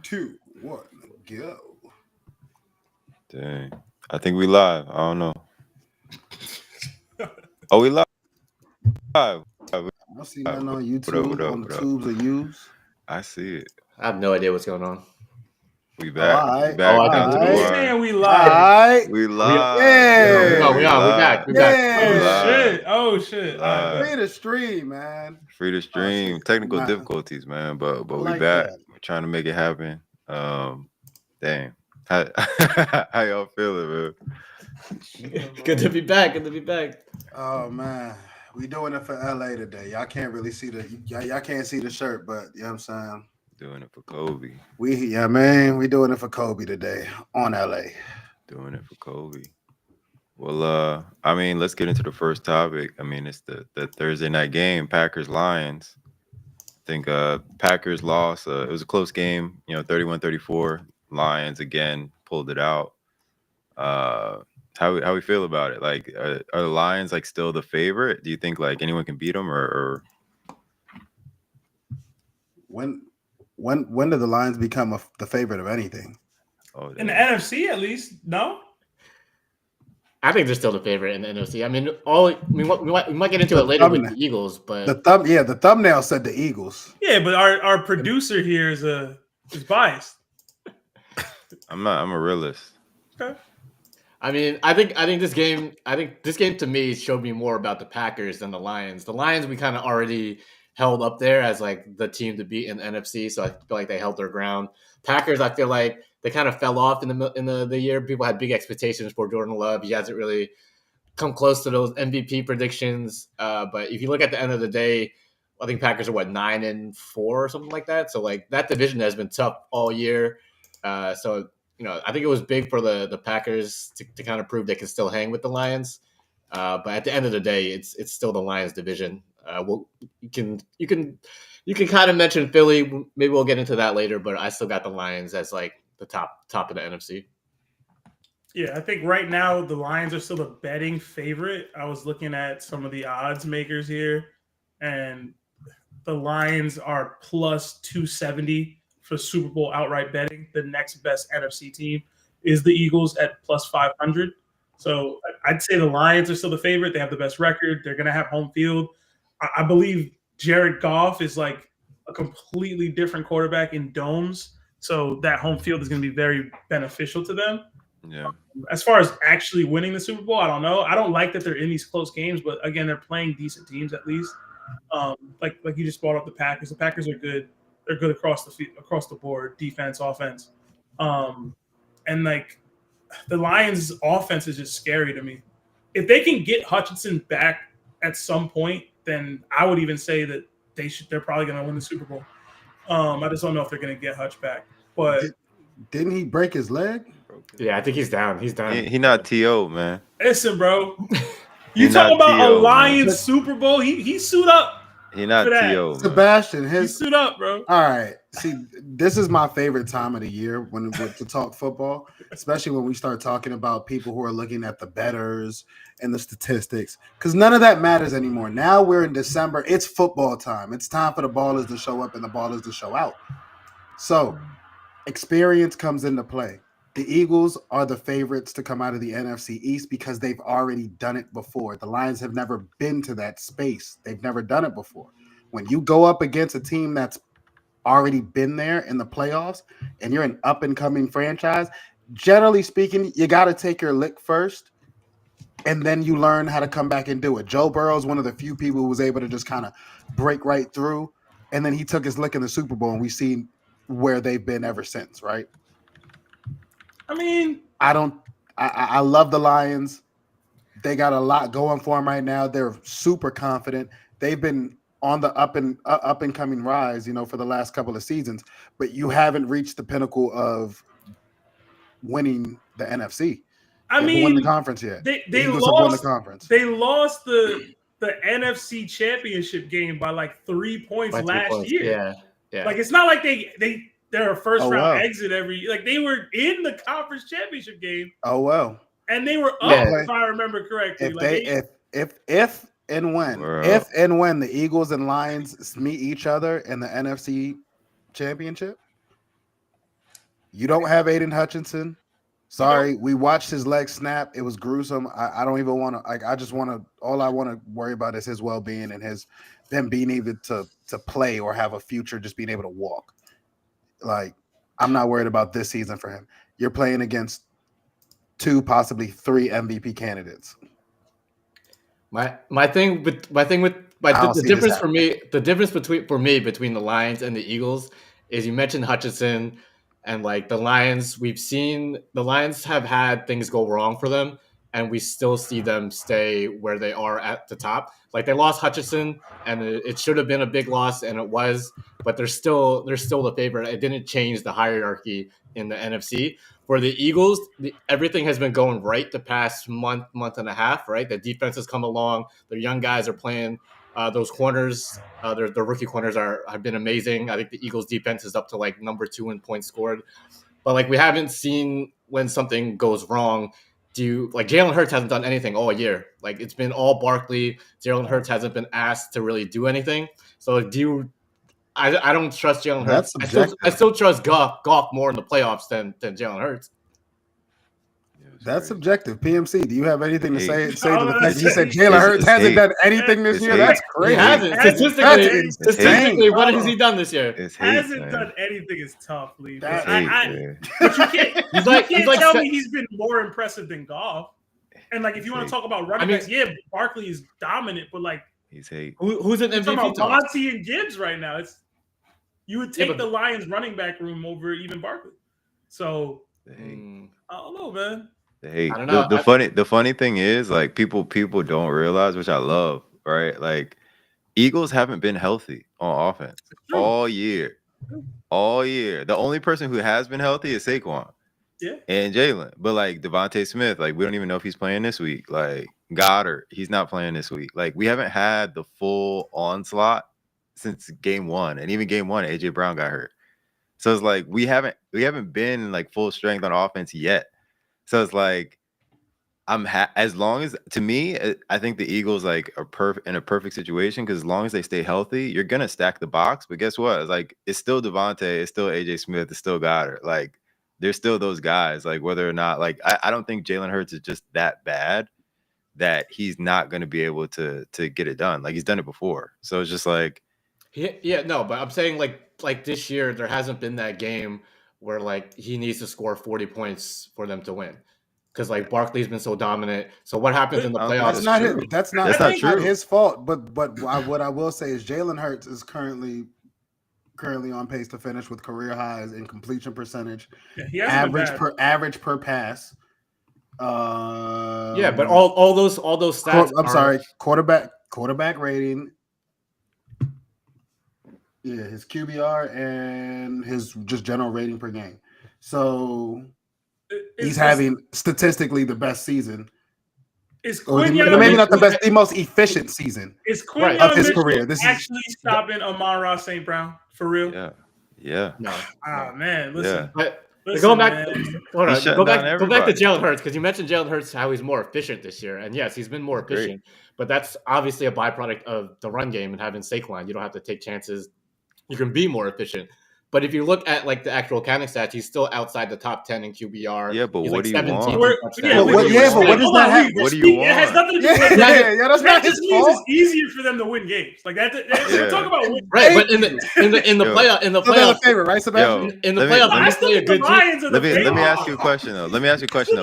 2, 1, go. Dang. I think we live. I don't know. Oh, we live. We I don't see live. nothing on What up? What YouTube, up? on the What up? tubes or use. I see it. I have no idea what's going on. We Oh, back. all We right. Oh, back. I Top think to the we Who's did. wire. saying we All live? right. We Are we? live. We We Yeah. on. We back. live. We back. We Oh Yeah. shit! live. Oh shit! I Live. bet. Free to stream, man. Free to Oh, see. stream. Technical Nah, difficulties, man. But I we like back. that. We're trying to make it happen. Dang. How, how y'all feeling, man? Good to be back. Good to be back. Oh, man. We doing it for LA today. Y'all can't really see y'all can't see the shirt, but you know what I'm saying? Doing it for Kobe. We doing it for Kobe today on LA. Doing it for Kobe. Well, I mean, let's get into the first topic. I mean, it's the Thursday night game, Packers Lions. I think Packers lost. It was a close game, 31-34. Lions again pulled it out. Uh, how we feel about it? Like, are the Lions like still the favorite? Do you think like anyone can beat them, or When when did the Lions become the favorite of anything? oh, In the dang. NFC, at least, no. I think they're still the favorite in the NFC. I mean, we might get into The it later with thumbnail, the Eagles, but the thumbnail said the Eagles. Yeah, but our producer here is biased. I'm not. I'm a realist. Okay. I mean, I think this game to me showed me more about the Packers than the Lions. The Lions we kind of already held up there as like the team to beat in the NFC, so I feel like they held their ground. Packers, I feel like they kind of fell off in the year. People had big expectations for Jordan Love. He hasn't really come close to those MVP predictions. But if you look at the end of the day, I think Packers are 9-4 or something like that. So like that division has been tough all year. So I think it was big for the Packers to kind of prove they can still hang with the Lions. But at the end of the day, it's still the Lions division. You can kind of mention Philly. Maybe we'll get into that later. But I still got the Lions as like the top of the NFC. Yeah, I think right now the Lions are still a betting favorite. I was looking at some of the odds makers here, and the Lions are plus 270 for Super Bowl outright betting. The next best NFC team is the Eagles at plus 500. So I'd say the Lions are still the favorite. They have the best record. They're going to have home field. I believe Jared Goff is like a completely different quarterback in domes. So that home field is going to be very beneficial to them. Yeah. As far as actually winning the Super Bowl, I don't know. I don't like that they're in these close games, but again, they're playing decent teams at least. Like you just brought up the Packers. The Packers are good. They're good across the board, defense, offense, and like the Lions' offense is just scary to me. If they can get Hutchinson back at some point, then I would even say that they're probably going to win the Super Bowl. I just don't know if they're going to get Hutch back, but Didn't he break his leg? Yeah, I think he's down. He's done. He not To, man. listen, bro. He You talking not about a To, man. Lions Super Bowl? He suit up He for not that. To, man. Sebastian, He suit up, bro. all right. See, this is my favorite time of the year to talk football, especially when we start talking about people who are looking at the betters and the statistics, because none of that matters anymore. Now we're in December. It's football time. It's time for the ballers to show up and the ballers to show out. So experience comes into play. The Eagles are the favorites to come out of the NFC East because they've already done it before. The Lions have never been to that space. They've never done it before. When you go up against a team that's already been there in the playoffs and you're an up and coming franchise, generally speaking, you got to take your lick first and then you learn how to come back and do it. Joe Burrow is one of the few people who was able to just kind of break right through. And then he took his lick in the Super Bowl and we've seen where they've been ever since, right? I mean, I love the Lions. They got a lot going for them right now. They're super confident. They've been on the up and coming rise, for the last couple of seasons, but you haven't reached the pinnacle of winning the NFC. I You haven't won the mean, conference yet. they The they Eagles have won the lost conference. they lost the NFC Championship game by like 3 points By 3 last points. year. Yeah. Like it's not like they're a first Oh, round wow. exit like they were in the conference championship game Oh well. and they were Yeah. up if I remember correctly. If Like they if and when Bro. the Eagles and Lions meet each other in the NFC Championship, You don't have Aiden Hutchinson. Sorry, we watched his leg snap. It was gruesome. I don't even want to. Like, I just want to. All I want to worry about is his well being and them being able to play or have a future, just being able to walk. Like, I'm not worried about this season for him. You're playing against 2, possibly 3 MVP candidates. The difference between the Lions and the Eagles is you mentioned Hutchinson and like the Lions. We've seen the Lions have had things go wrong for them, and we still see them stay where they are at the top. Like they lost Hutchinson, and it should have been a big loss, and it was, but they're still the favorite. It didn't change the hierarchy in the NFC. For the Eagles, everything has been going right the past month and a half, right? The defense has come along. Their young guys are playing. Those corners, their rookie corners have been amazing. I think the Eagles defense is up to like number 2 in points scored. But like we haven't seen when something goes wrong. Jalen Hurts hasn't done anything all year. Like it's been all Barkley. Jalen Hurts hasn't been asked to really do anything. So I don't trust Jalen Hurts. I still trust Goff more in the playoffs than Jalen Hurts. That's subjective. PMC, do you have anything to say to the fact that he said Jalen Hurts hasn't done anything this year? That's crazy. He hasn't. Statistically, what has he done this year? Hasn't done anything is tough, Lee. But you can't tell me he's been more impressive than Goff. And like, if you want to talk about running backs, Barkley is dominant, but like, he's hate. Who's an MVP? Monty and Gibbs right now. You would take the Lions running back room over even Barkley. So I don't know, man. Hey, the funny thing is, like people don't realize, which I love, right? Like Eagles haven't been healthy on offense all year. The only person who has been healthy is Saquon, and Jalen. But like Devontae Smith, like we don't even know if he's playing this week. Like Goddard, he's not playing this week. Like we haven't had the full onslaught since game 1, and even game 1, AJ Brown got hurt. So it's like we haven't been like full strength on offense yet. So it's like as long as, to me, I think the Eagles like are in a perfect situation because as long as they stay healthy, you're gonna stack the box. But guess what? It's like it's still Devontae, it's still AJ Smith, it's still Goddard. Like there's still those guys. Like whether or not, like I don't think Jalen Hurts is just that bad that he's not gonna be able to get it done. Like he's done it before. So it's just like but I'm saying like this year there hasn't been that game where like he needs to score 40 points for them to win. Because like Barkley's been so dominant. So what happens in the playoffs? That's not his fault. But what I will say is Jalen Hurts is currently on pace to finish with career highs in completion percentage, average per pass. But all those stats. Quarterback rating. Yeah, his QBR and his just general rating per game. So he's having statistically the best season. Maybe not the best, the most efficient season of his career. This is stopping Amon-Ra St. Brown for real. Yeah. No. Man, listen. Go back to Jalen Hurts because you mentioned Jalen Hurts how he's more efficient this year, and yes, he's been more efficient. But that's obviously a byproduct of the run game and having Saquon. You don't have to take chances. You can be more efficient. But if you look at like the actual counting stats, he's still outside the top 10 in QBR. Yeah, but he's what like do you want? What does that have? What do you want? It has nothing to do with that. That's not his fault. It's easier for them to win games. Like that. We're talking about win. Right, but in the playoff, favorite, right, Sebastian? In the playoff, I still think the Lions are the favorite. Let me ask you a question though.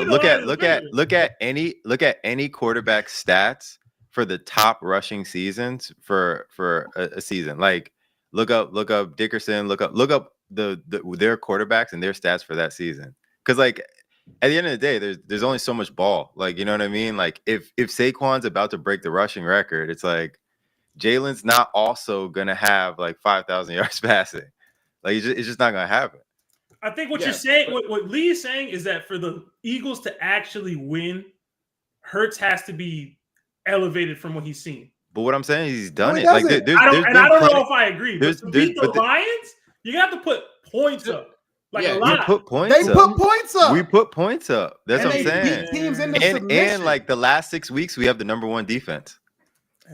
Look at any quarterback stats for the top rushing seasons for a season. Like look up Dickerson. Look up their quarterbacks and their stats for that season. Because like at the end of the day, there's only so much ball. Like you know what I mean? Like if Saquon's about to break the rushing record, it's like Jalen's not also gonna have like 5,000 yards passing. Like it's just not gonna happen. I think what you're saying, what Lee is saying, is that for the Eagles to actually win, Hurts has to be elevated from what he's seen. But what I'm saying is he's done it. Like I don't know if I agree. But to beat the Lions, you have to put points up. Like a lot. We put points up. We put points up. That's what I'm saying. Teams into and like the last 6 weeks, we have the number 1 defense.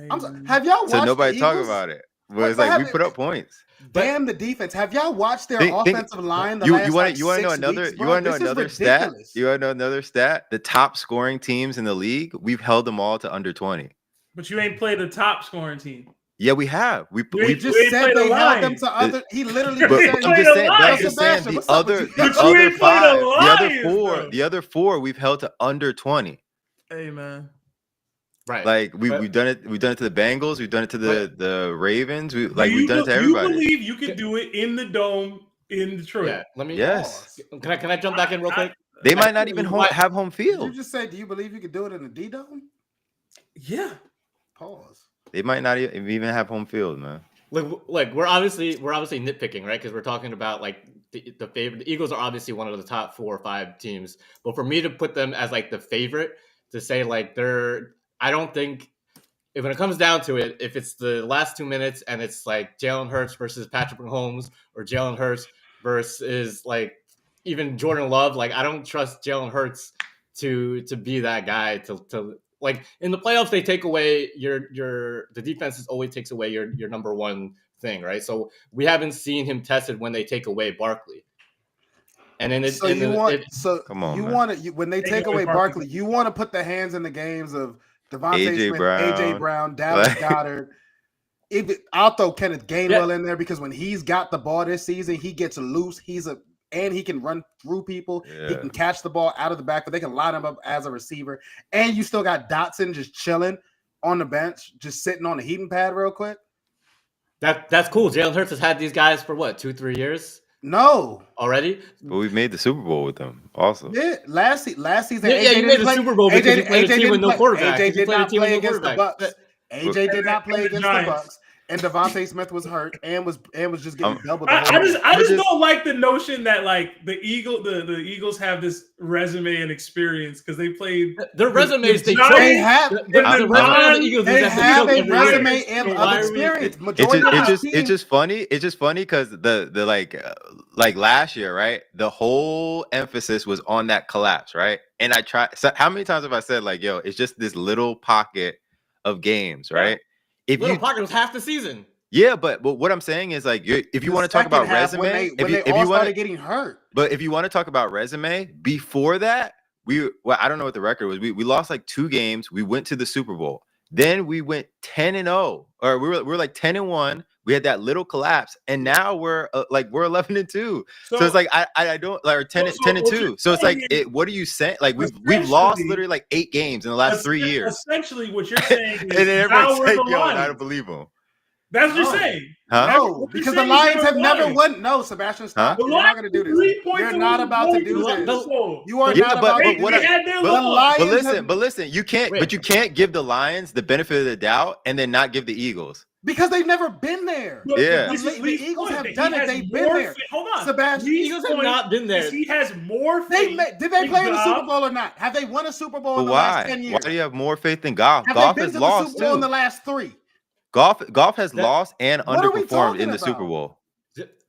Have y'all watched? So nobody talk about it. But it's like we put up points. damn the defense. Have y'all watched their Think- offensive line the You last want like to know 6 another weeks, you bro? want to know This is another stat? ridiculous. You want to know another stat? The top scoring teams in the league, we've held them all to under 20. But you ain't played the top scoring team. Yeah, we have. You He ain't- just you ain't said played they the held them Lions. to other. He literally But just But said. I'm just saying, but I'm Lions. just saying Sebastian, the what's up with other, you? the But you other ain't played five, the Lions, though. the other four, we've held to under 20. Hey man, Right. Like But- we've done it to the Bengals, we've done it to the Ravens, do we've done it to you everybody. believe you can do it in the dome in Detroit? Yeah. Let me. Yes, Can I jump back in real quick? they might not even Why- have home Did you field. just say? Do you believe you could do it in a D dome? Yeah. Pause. They might not even have home field, man. Like we're obviously nitpicking, right? Because we're talking about like the favorite. The Eagles are obviously one of the top 4 or 5 teams, but for me to put them as like the favorite, to say like I don't think if when it comes down to it, if it's the last 2 minutes and it's like Jalen Hurts versus Patrick Mahomes or Jalen Hurts versus like even Jordan Love, like I don't trust Jalen Hurts to be that guy to like in the playoffs they take away the defense always takes away your number one thing, right? So we haven't seen him tested when they take away Barkley. And then Come on, you man. want to when they take away Barkley, you want to put the hands in the games of Devontae AJ Smith, Brown. AJ Brown, Dallas Like- Goddard. I'll throw Kenneth Gainwell in there because when he's got the ball this season, he gets loose. And he can run through people. He Yeah. can catch the ball out of the back, but they can line him up as a receiver. And you still got Dotson just chilling on the bench, just sitting on the heating pad real quick. that's cool. Jalen Hurts has had these guys for what, 2-3 years No. already? But we've made the Super Bowl with them also. Yeah, last season, Yeah, you made the Super Bowl because you played a team with no quarterback. AJ did not play against the quarterback. Bucks. AJ did not play And the against the Giants. Bucks, and Devontae Smith was hurt and was just getting doubled. The I whole just game. I just don't like the notion that like the Eagles have this resume and experience because they played Their resumes, they Giants- They have the resume of the Eagles they is that they have choke a every resume year. and So of why are we- experience. It's Majority of just the it's just funny. It's just funny because the like last year, right? The whole emphasis was on that collapse, right? And I try. So how many times have I said like, yo, it's just this little pocket of games, right? If Little you Pocket was half the season. yeah, but what I'm saying is like if you want to talk about resume, when they if all you want started to, getting hurt. but if you want to talk about resume, before that, I don't know what the record was. We lost like 2 games. We went to the Super Bowl. Then we went 10-0, or we were like 10-1. We had that little collapse, and now we're 11-2. So it's like I don't like or 10-2. So it's like what are you saying? Like we've lost literally like 8 games in the last 3 years. Essentially, what you're saying is And then now everybody's we're like, the yo, I Lions. don't believe him. That's what No. you're saying. Huh? That's No, what you're because the saying, Lions you're have the never Lions. won. No, Sebastian, stop. The You're not going to do this. 3 points You're to not win about to going do the this. Super Bowl. You are Yeah, not but- about but to do what They this. had their The loss. Lions But listen, you can't. Wait. But you can't give the Lions the benefit of the doubt and then not give the Eagles. because they've never been there. But Yeah. this is The Lee's Eagles point, have that done he it. has They've been more there. Hold on. Sebastian, Lee's Eagles have point not been there. is he has more faith. Did they play in the Goff. Super Bowl or not? Have they won a Super Bowl But in the last why? 10 Why years? do you have more faith in Goff? Have Goff they been has to the lost Super Bowl in too. the last 3? Goff has lost and What are we underperformed talking in the about? Super Bowl.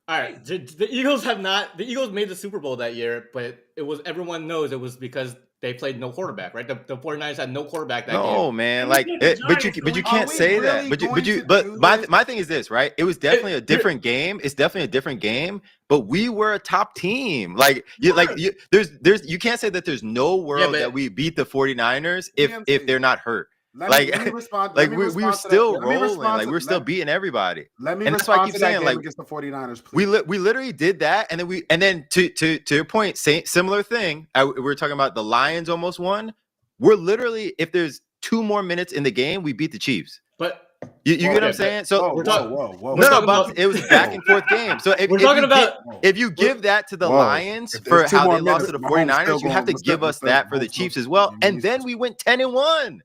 All right, the Eagles have not. The Eagles made the Super Bowl that year, but it was everyone knows it was because they played no quarterback, right? The 49ers had no quarterback that game. No, man. And Like, look at the but Giants, you so can't are we say really that. But going to but do my this? my thing is this, right? It was definitely a different game. It's definitely a different game. But we were a top team. Like there's you can't say that there's no world but- that we beat the 49ers DMC. if they're not hurt. Let Like- me respond. Like let me we were respond to that. still Let me rolling. respond Like to- we were still let- beating everybody. Let me And that's why I respond keep to that saying, game like, against the 49ers, please. We literally did that, and then to your point, similar thing. We were talking about the Lions almost won. We're literally, if there's 2 more minutes in the game, we beat the Chiefs. But You get what Okay, I'm saying? So whoa, we're whoa, talking- whoa, whoa. we're no, talking but about- it was a back and forth game. So if we're if talking you about. if you give that to the Whoa. Lions If for there's 2 how more they lost to minutes, the Mahomes 49ers, still you have to going- give us that for the Chiefs as well. And then we went 10-1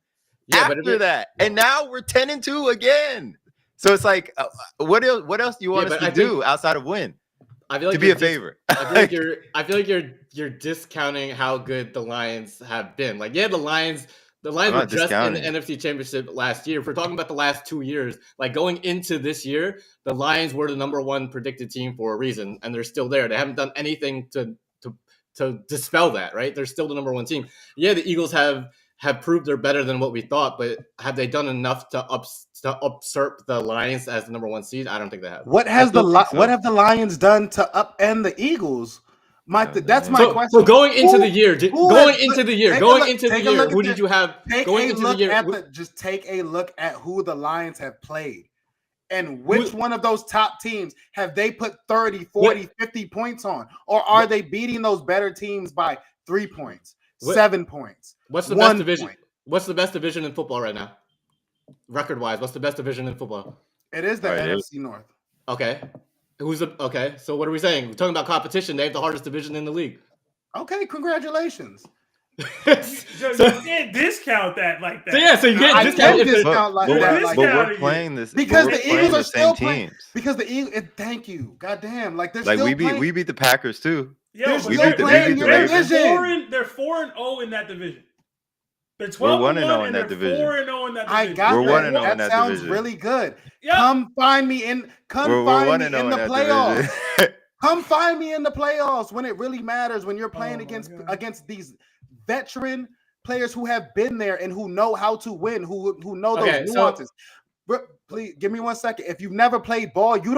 Yeah, but if after it- that, and now we're 10-2 again. So it's like, what else do you want Yeah, us but to I do think- outside of win? I feel like To be you're a favorite. I feel like you're discounting how good the Lions have been. Like, yeah, the Lions I'm were not just in the discounting. NFC Championship last year. If we're talking about the last 2 years, like going into this year, the Lions were the number 1 predicted team for a reason, and they're still there. They haven't done anything to dispel that, right? They're still the number 1 team. Yeah, the Eagles have have proved they're better than what we thought, but have they done enough to usurp the Lions as the number 1 seed? I don't think they have. What have the Lions done to upend the Eagles? That's my question. So going into the year, who did you have going into the year? Just take a look at who the Lions have played. And which one of those top teams have they put 30, 40, 50 points on? Or are they beating those better teams by 3 points, 7 points? What's the best division? What's the best division in football right now? Record-wise, what's the best division in football? It is the NFC North. Okay. So what are we saying? We're talking about competition. They have the hardest division in the league. Okay, congratulations. You can't discount that like that. So you can't discount like that. But we're playing this because the Eagles are still playing teams. Because the Eagles, thank you, goddamn, like they're like still we beat the Packers too. Yeah, we beat the Ravens. They're 4-0 in that division. They're 12-1 in that division. 4-0 in that division. I got we're 1-0 in that division. Sounds really good. Yep. Come find me in the playoffs. Come find me in the playoffs when it really matters. When you're playing against these veteran players who have been there and who know how to win, who know those nuances. Please give me 1 second. If you've never played ball, you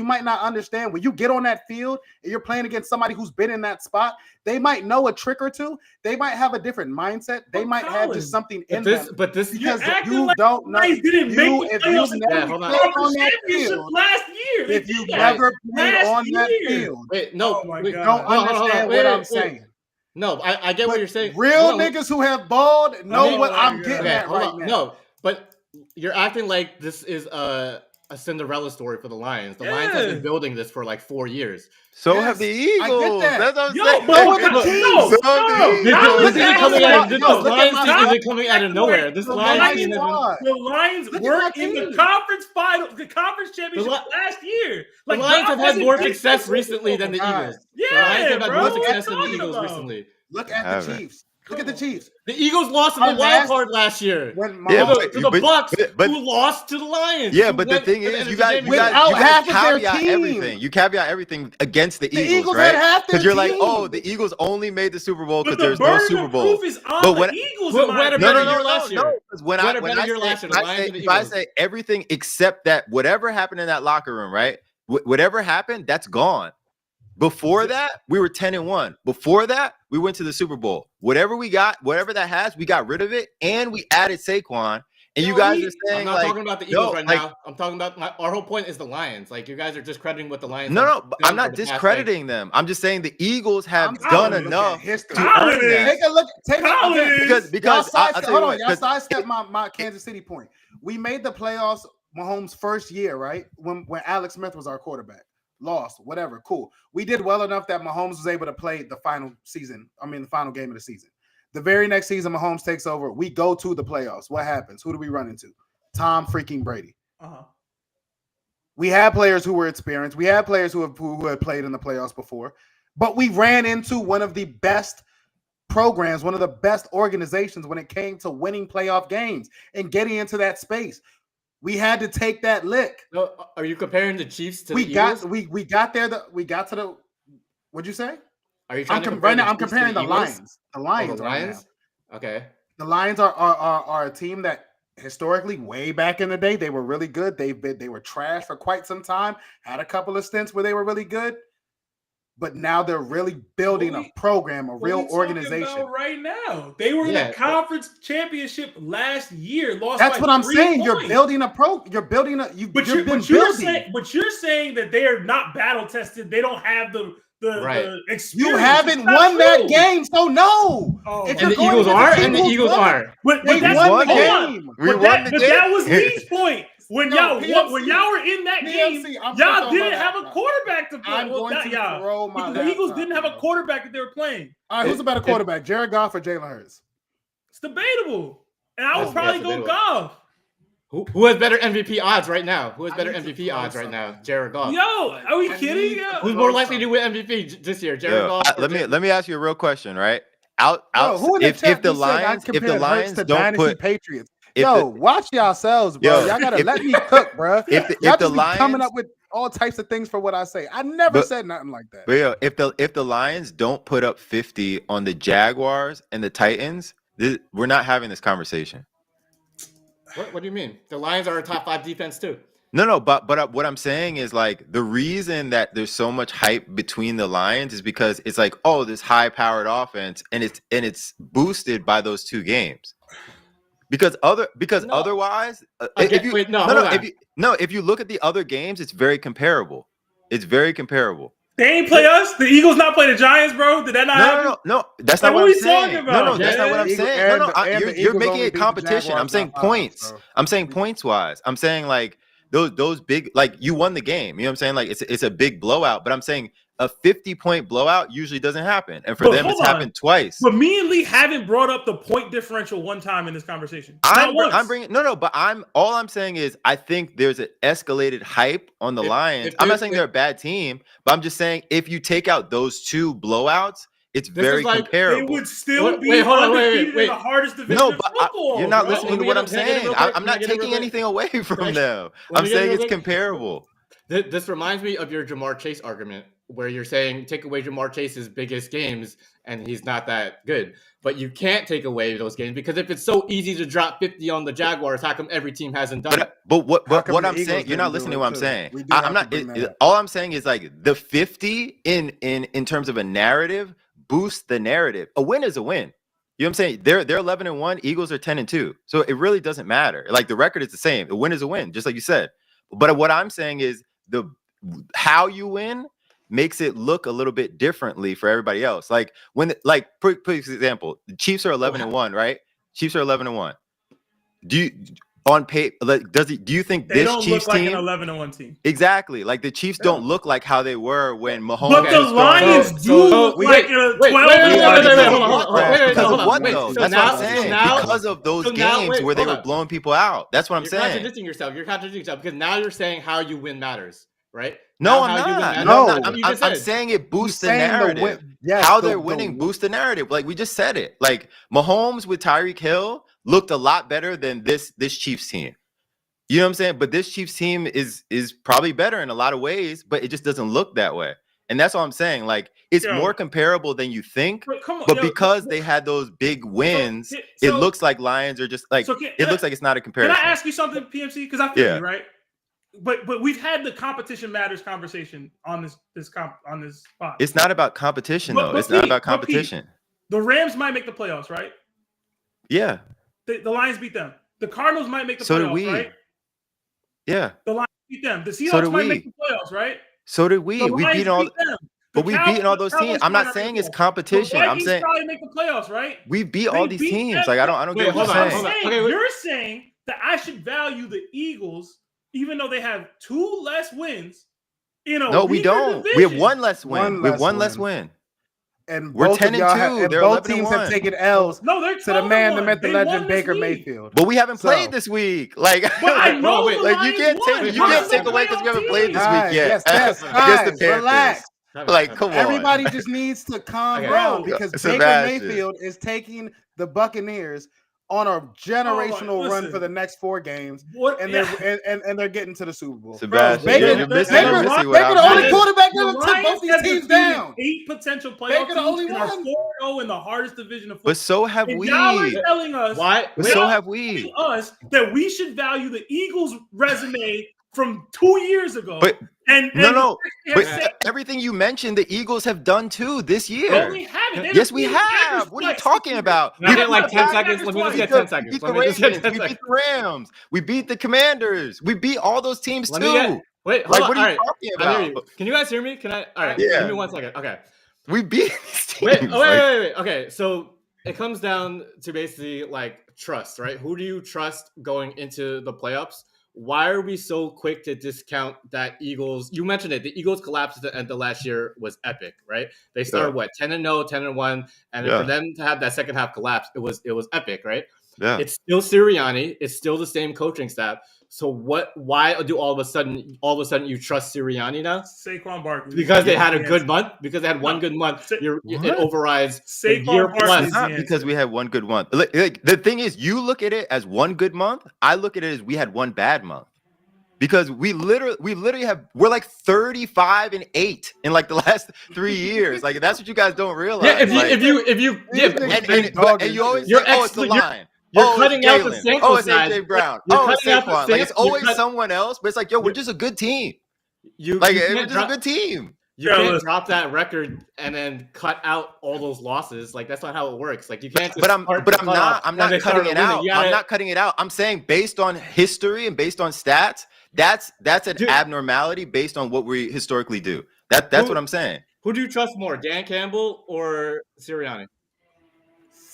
might not understand when you get on that field and you're playing against somebody who's been in that spot. They might know a trick or two. They might have a different mindset. They might have just something in them. But this because you don't know. If you've never played on that field last year, if you've never played on that field, don't understand what I'm saying. No, I get what you're saying. Real niggas who have balled know what I'm getting at right now. No, but you're acting like this is a Cinderella story for the Lions. The Lions have been building this for like 4 years. So have the Eagles. I get that. That's what I'm saying. The Lions team isn't coming out of nowhere. This Lions team the Lions weren't in the conference final, the conference championship last year. The Lions have had more success recently than the Eagles. Yeah, the Lions have had more success than the Eagles recently. Look at the Chiefs. Look at the Chiefs. The Eagles lost in the wild card last year to the Bucks, who lost to the Lions. Yeah, but the thing is, you guys caveat everything. You caveat everything against the Eagles, right? Because you're like, oh, the Eagles only made the Super Bowl because there's no Super Bowl. But when Eagles, if I say everything except that, whatever happened in that locker room, right? Whatever happened, that's gone. Before that, we were 10-1. Before that, we went to the Super Bowl. Whatever we got, whatever that has, we got rid of it, and we added Saquon. And you guys are saying, I'm not talking about the Eagles now. I'm talking about our whole point is the Lions. Like, you guys are discrediting what the Lions. No, I'm not discrediting them. I'm just saying the Eagles have done enough to earn that. Take a look. Because y'all sidestep my Kansas City point. We made the playoffs Mahomes' first year, right? When Alex Smith was our quarterback. Lost, whatever, cool. We did well enough that Mahomes was able to play the final game of the season. The very next season, Mahomes takes over. We go to the playoffs. What happens? Who do we run into? Tom freaking Brady. We had players who were experienced. We had players who had played in the playoffs before. But we ran into one of the best programs, one of the best organizations when it came to winning playoff games and getting into that space. We had to take that lick. No, are you comparing the Chiefs to the Eagles? We got there. We got to the. What'd you say? Are you trying to right now? I'm comparing the Lions. The Lions. The Lions. Okay. The Lions are a team that historically, way back in the day, they were really good. They were trash for quite some time. Had a couple of stints where they were really good. But now they're really building a program, a real organization. Right now, they were in the conference championship last year. Lost. That's what I'm saying. Points. You're building a pro. You're building a. But you're saying that they are not battle tested. They don't have the experience. You haven't won that game, so no. And the Eagles are. And the Eagles are. But they won the game. But that was Lee's point. When y'all were in that game, y'all didn't have a quarterback to play. The Eagles didn't have a quarterback that they were playing. All right, who's a better quarterback, Jared Goff or Jalen Hurts? It's debatable, and I would probably go Goff. Who has better MVP odds right now? Jared Goff. Yo, are we kidding? Who's more likely to win MVP this year, Jared Goff? Let me ask you a real question, right? If the Lions don't put Patriots. Watch yourselves, bro. Y'all gotta let me cook, bro. If the Lions coming up with all types of things for what I say, I never said nothing like that. But if the Lions don't put up 50 on the Jaguars and the Titans, We're not having this conversation. What do you mean? The Lions are a top 5 defense too. No, but what I'm saying is like the reason that there's so much hype between the Lions is because it's like, oh, this high-powered offense, and it's boosted by those 2 games. Because otherwise, if you look at the other games, it's very comparable. It's very comparable. They ain't play us. The Eagles not play the Giants, bro. Did that not happen? No. That's Like, not what what we I'm saying. talking about? No, that's not what I'm Eagle- saying. and No, the- and the you're Eagles making only it beat the competition. I'm Jaguars saying by 5, points. so. I'm saying points wise. I'm saying like those big, like you won the game. You know what I'm saying? Like it's a big blowout, but I'm saying a 50-point blowout usually doesn't happen, and for them it's happened twice. But me and Lee haven't brought up the point differential one time in this conversation. I'm bringing but all I'm saying is I think there's an escalated hype on the Lions. I'm not saying they're a bad team, but I'm just saying if you take out those 2 blowouts, it's very comparable. They would still be undefeated in the hardest division of football. You're not listening to what I'm saying. I'm not taking anything away from them. I'm saying it's comparable. This reminds me of your Jamar Chase argument, where you're saying take away Jamar Chase's biggest games and he's not that good. But you can't take away those games because if it's so easy to drop 50 on the Jaguars, how come every team hasn't done it? But what I'm saying, you're not listening to what I'm saying. I'm not. All I'm saying is like the 50 in terms of a narrative boosts the narrative. A win is a win. You know what I'm saying? They're 11-1. Eagles are 10-2. So it really doesn't matter. Like the record is the same. A win is a win, just like you said. But what I'm saying is how you win makes it look a little bit differently for everybody else. Like for example, the Chiefs are 11-1, right? Chiefs are 11-1. Do you on paper do you think they this don't Chiefs look like team an 11-1 team? Exactly. Like the Chiefs don't look like how they were when Mahomes. But the Lions do look like a 12. Because of what though? That's what I'm saying. Now, because of those games where they were blowing people out. That's what I'm saying. You're contradicting yourself because now you're saying how you win matters, right? No, I'm not. I'm saying it boosts the narrative. How they're winning boosts the narrative. Like we just said it. Like Mahomes with Tyreek Hill looked a lot better than this Chiefs team. You know what I'm saying? But this Chiefs team is probably better in a lot of ways, but it just doesn't look that way. And that's all I'm saying. Like it's more comparable than you think. But because they had those big wins, it looks like Lions are just like it looks like it's not a comparison. Can I ask you something, PMC? Because I feel you, right? But we've had the competition matters conversation on this spot. It's not about competition though. It's not about competition. The Rams might make the playoffs, right? Yeah. The Lions beat them. The Cardinals might make the playoffs, right? Yeah. The Lions beat them. The Seahawks might make the playoffs, right? So did we. We beat all them. But we've beaten all those teams. I'm not saying it's competition. I'm saying probably make the playoffs, right? We beat all these teams. Like I don't get what you're saying. You're saying that I should value the Eagles even though they have 2 less wins. No, we don't. Division. We have 1 less win. We have one less win. And we're 10-2. They're both teams have taken L's to the man, the myth, the legend, Baker Mayfield. But we haven't played this week. Like, I know, like you can't take away because we haven't played this week yet. Yes, guys, relax. Like, come on. Everybody just needs to calm down because Baker Mayfield is taking the Buccaneers on a generational run for the next 4 games, and they're getting to the Super Bowl. Sebastian, Baker the only quarterback that took both these teams down. 8 potential playoff teams and are 4-0 in the hardest division of football. But so have we. Y'all are telling us But so have we. Us that we should value the Eagles' resume from 2 years ago. But everything you mentioned, the Eagles have done too this year. No, we haven't. Yes, we have. What are you talking about? We get like 10 seconds. Let me just get 10 seconds. We beat the Rams. We beat the Commanders. We beat all those teams too. Wait, hold on. What are you talking about? Can you guys hear me? Can I? All right. Yeah. Give me 1 second. Okay. We beat these teams. Wait. Okay, so it comes down to basically like trust, right? Who do you trust going into the playoffs? Why are we so quick to discount that Eagles? You mentioned it. The Eagles collapse at the end of last year was epic, right? They started 10-0, 10-1, and for them to have that second half collapse, it was epic, right? Yeah. It's still Sirianni. It's still the same coaching staff. So why do all of a sudden you trust Sirianni now? Saquon Barkley. Because they had a good month. Because they had one good month. It overrides Saquon Barkley. It's not because we had one good month. Like, the thing is, you look at it as one good month. I look at it as we had one bad month. because we're like 35-8 in like the last 3 years. Like that's what you guys don't realize. Yeah, like, if you yeah, These but niggas and, dog and and you always shit. say, oh, it's the line. you're Oh, it's cutting out the Jalen. sample Oh, it's size. AJ Brown. You're Oh, it's cutting out the Saquon. Like it's sample- always someone else, but it's like, yo, we're just a good team. You Like can't we're just a good team. You Yeah, can't listen. drop that record and then cut out all those losses. Like that's not how it works. Like you can't. But I'm start the cutoff not and then start cutting it winning. out. You gotta- I'm not cutting it out. I'm saying based on history and based on stats, that's an Dude. abnormality based on what we historically do. That's what I'm saying. Who do you trust more, Dan Campbell or Sirianni?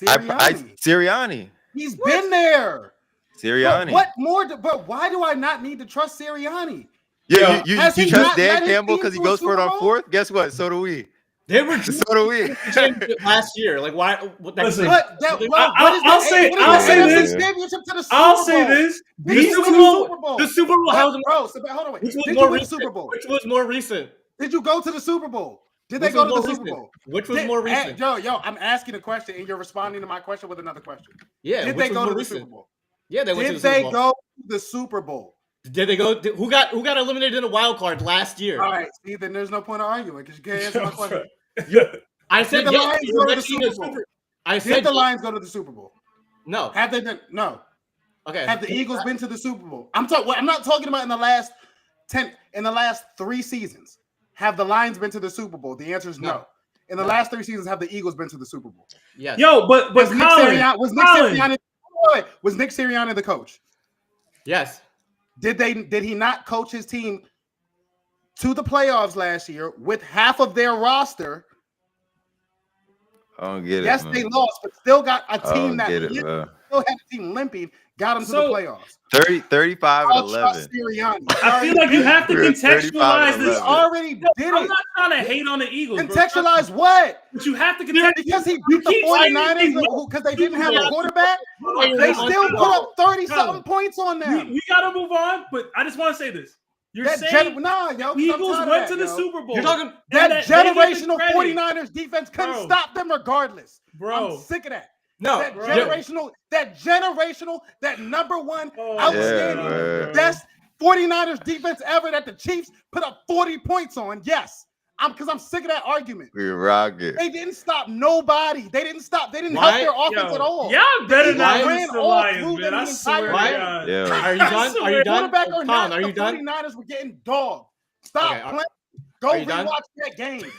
Sirianni. He's been there. Sirianni. But what more? But why do I not need to trust Sirianni? Yeah, you Has he trust not led Dan his Campbell team because he to a goes for it Super on Bowl? fourth? Guess what? So do we. They were So do we. championship last year. Like why? Listen, What I'll say NFC this. championship to the Super I'll Bowl? say this. Did These you win two, the Super Bowl? The Super Bowl. Hold on, wait. Which was Did more you win the recent? Super Bowl? Which was more recent? Did you go to the Super Bowl? Did they Which go was to the more Super recent? Bowl? Which was more recent? Yo, I'm asking a question and you're responding to my question with another question. Yeah. Did which they was go more to the recent? Super Bowl? Yeah, they went to Did the Super they Bowl. go to the Super Bowl? Did they go? Who got eliminated in a wild card last year? All right, see, then there's no point of arguing because you can't answer my question. I said Did the yes. Lions you go were to the mentioning Super Bowl? I Did said the Lions go to the Super Bowl? no. Have they been? No. Okay. Have the Eagles been to the Super Bowl? I'm not talking about in the last 3 seasons. Have the Lions been to the Super Bowl? The answer is no. In the last 3 seasons, have the Eagles been to the Super Bowl? Yes. Yo, but Was Nick Sirianni Colin. was Nick Sirianni the coach? Yes. Did he not coach his team to the playoffs last year with half of their roster? I don't get it. Yes, man. they lost, but still got a I team don't get it, still man. had a team limping, got them to the So- playoffs. 35 and I'll trust 11. Sirianni. I feel like you have to We're at 35 contextualize and this. He 11. already did I'm it. not trying to hate on the Eagles. bro. Contextualize what? But you have to contextualize. Because he beat the keep saying 49ers because they didn't have a quarterback. They still put up 30-something points on them. We gotta move on, but I just want to say this. You're That saying nah, yo, 'cause I'm Eagles tired of went that, to the yo. Super Bowl. You're talking That they get the generational credit. 49ers defense couldn't Bro. stop them regardless. Bro. I'm sick of that. no. That bro. generational, that number one Oh, outstanding, man. best 49ers defense ever that the Chiefs put up 40 points on. Yes. Because I'm sick of that argument. We rock it. They didn't stop nobody. They didn't help their Yo, offense at all. Y'all better not Why- lose the all Lions, through man. them I the swear to entire God. Yeah. Are you done? Are you done? Quarterback or not, Colin, are you the done? 49ers were getting dogged. Stop Okay, playing. Go are you done? rewatch that game.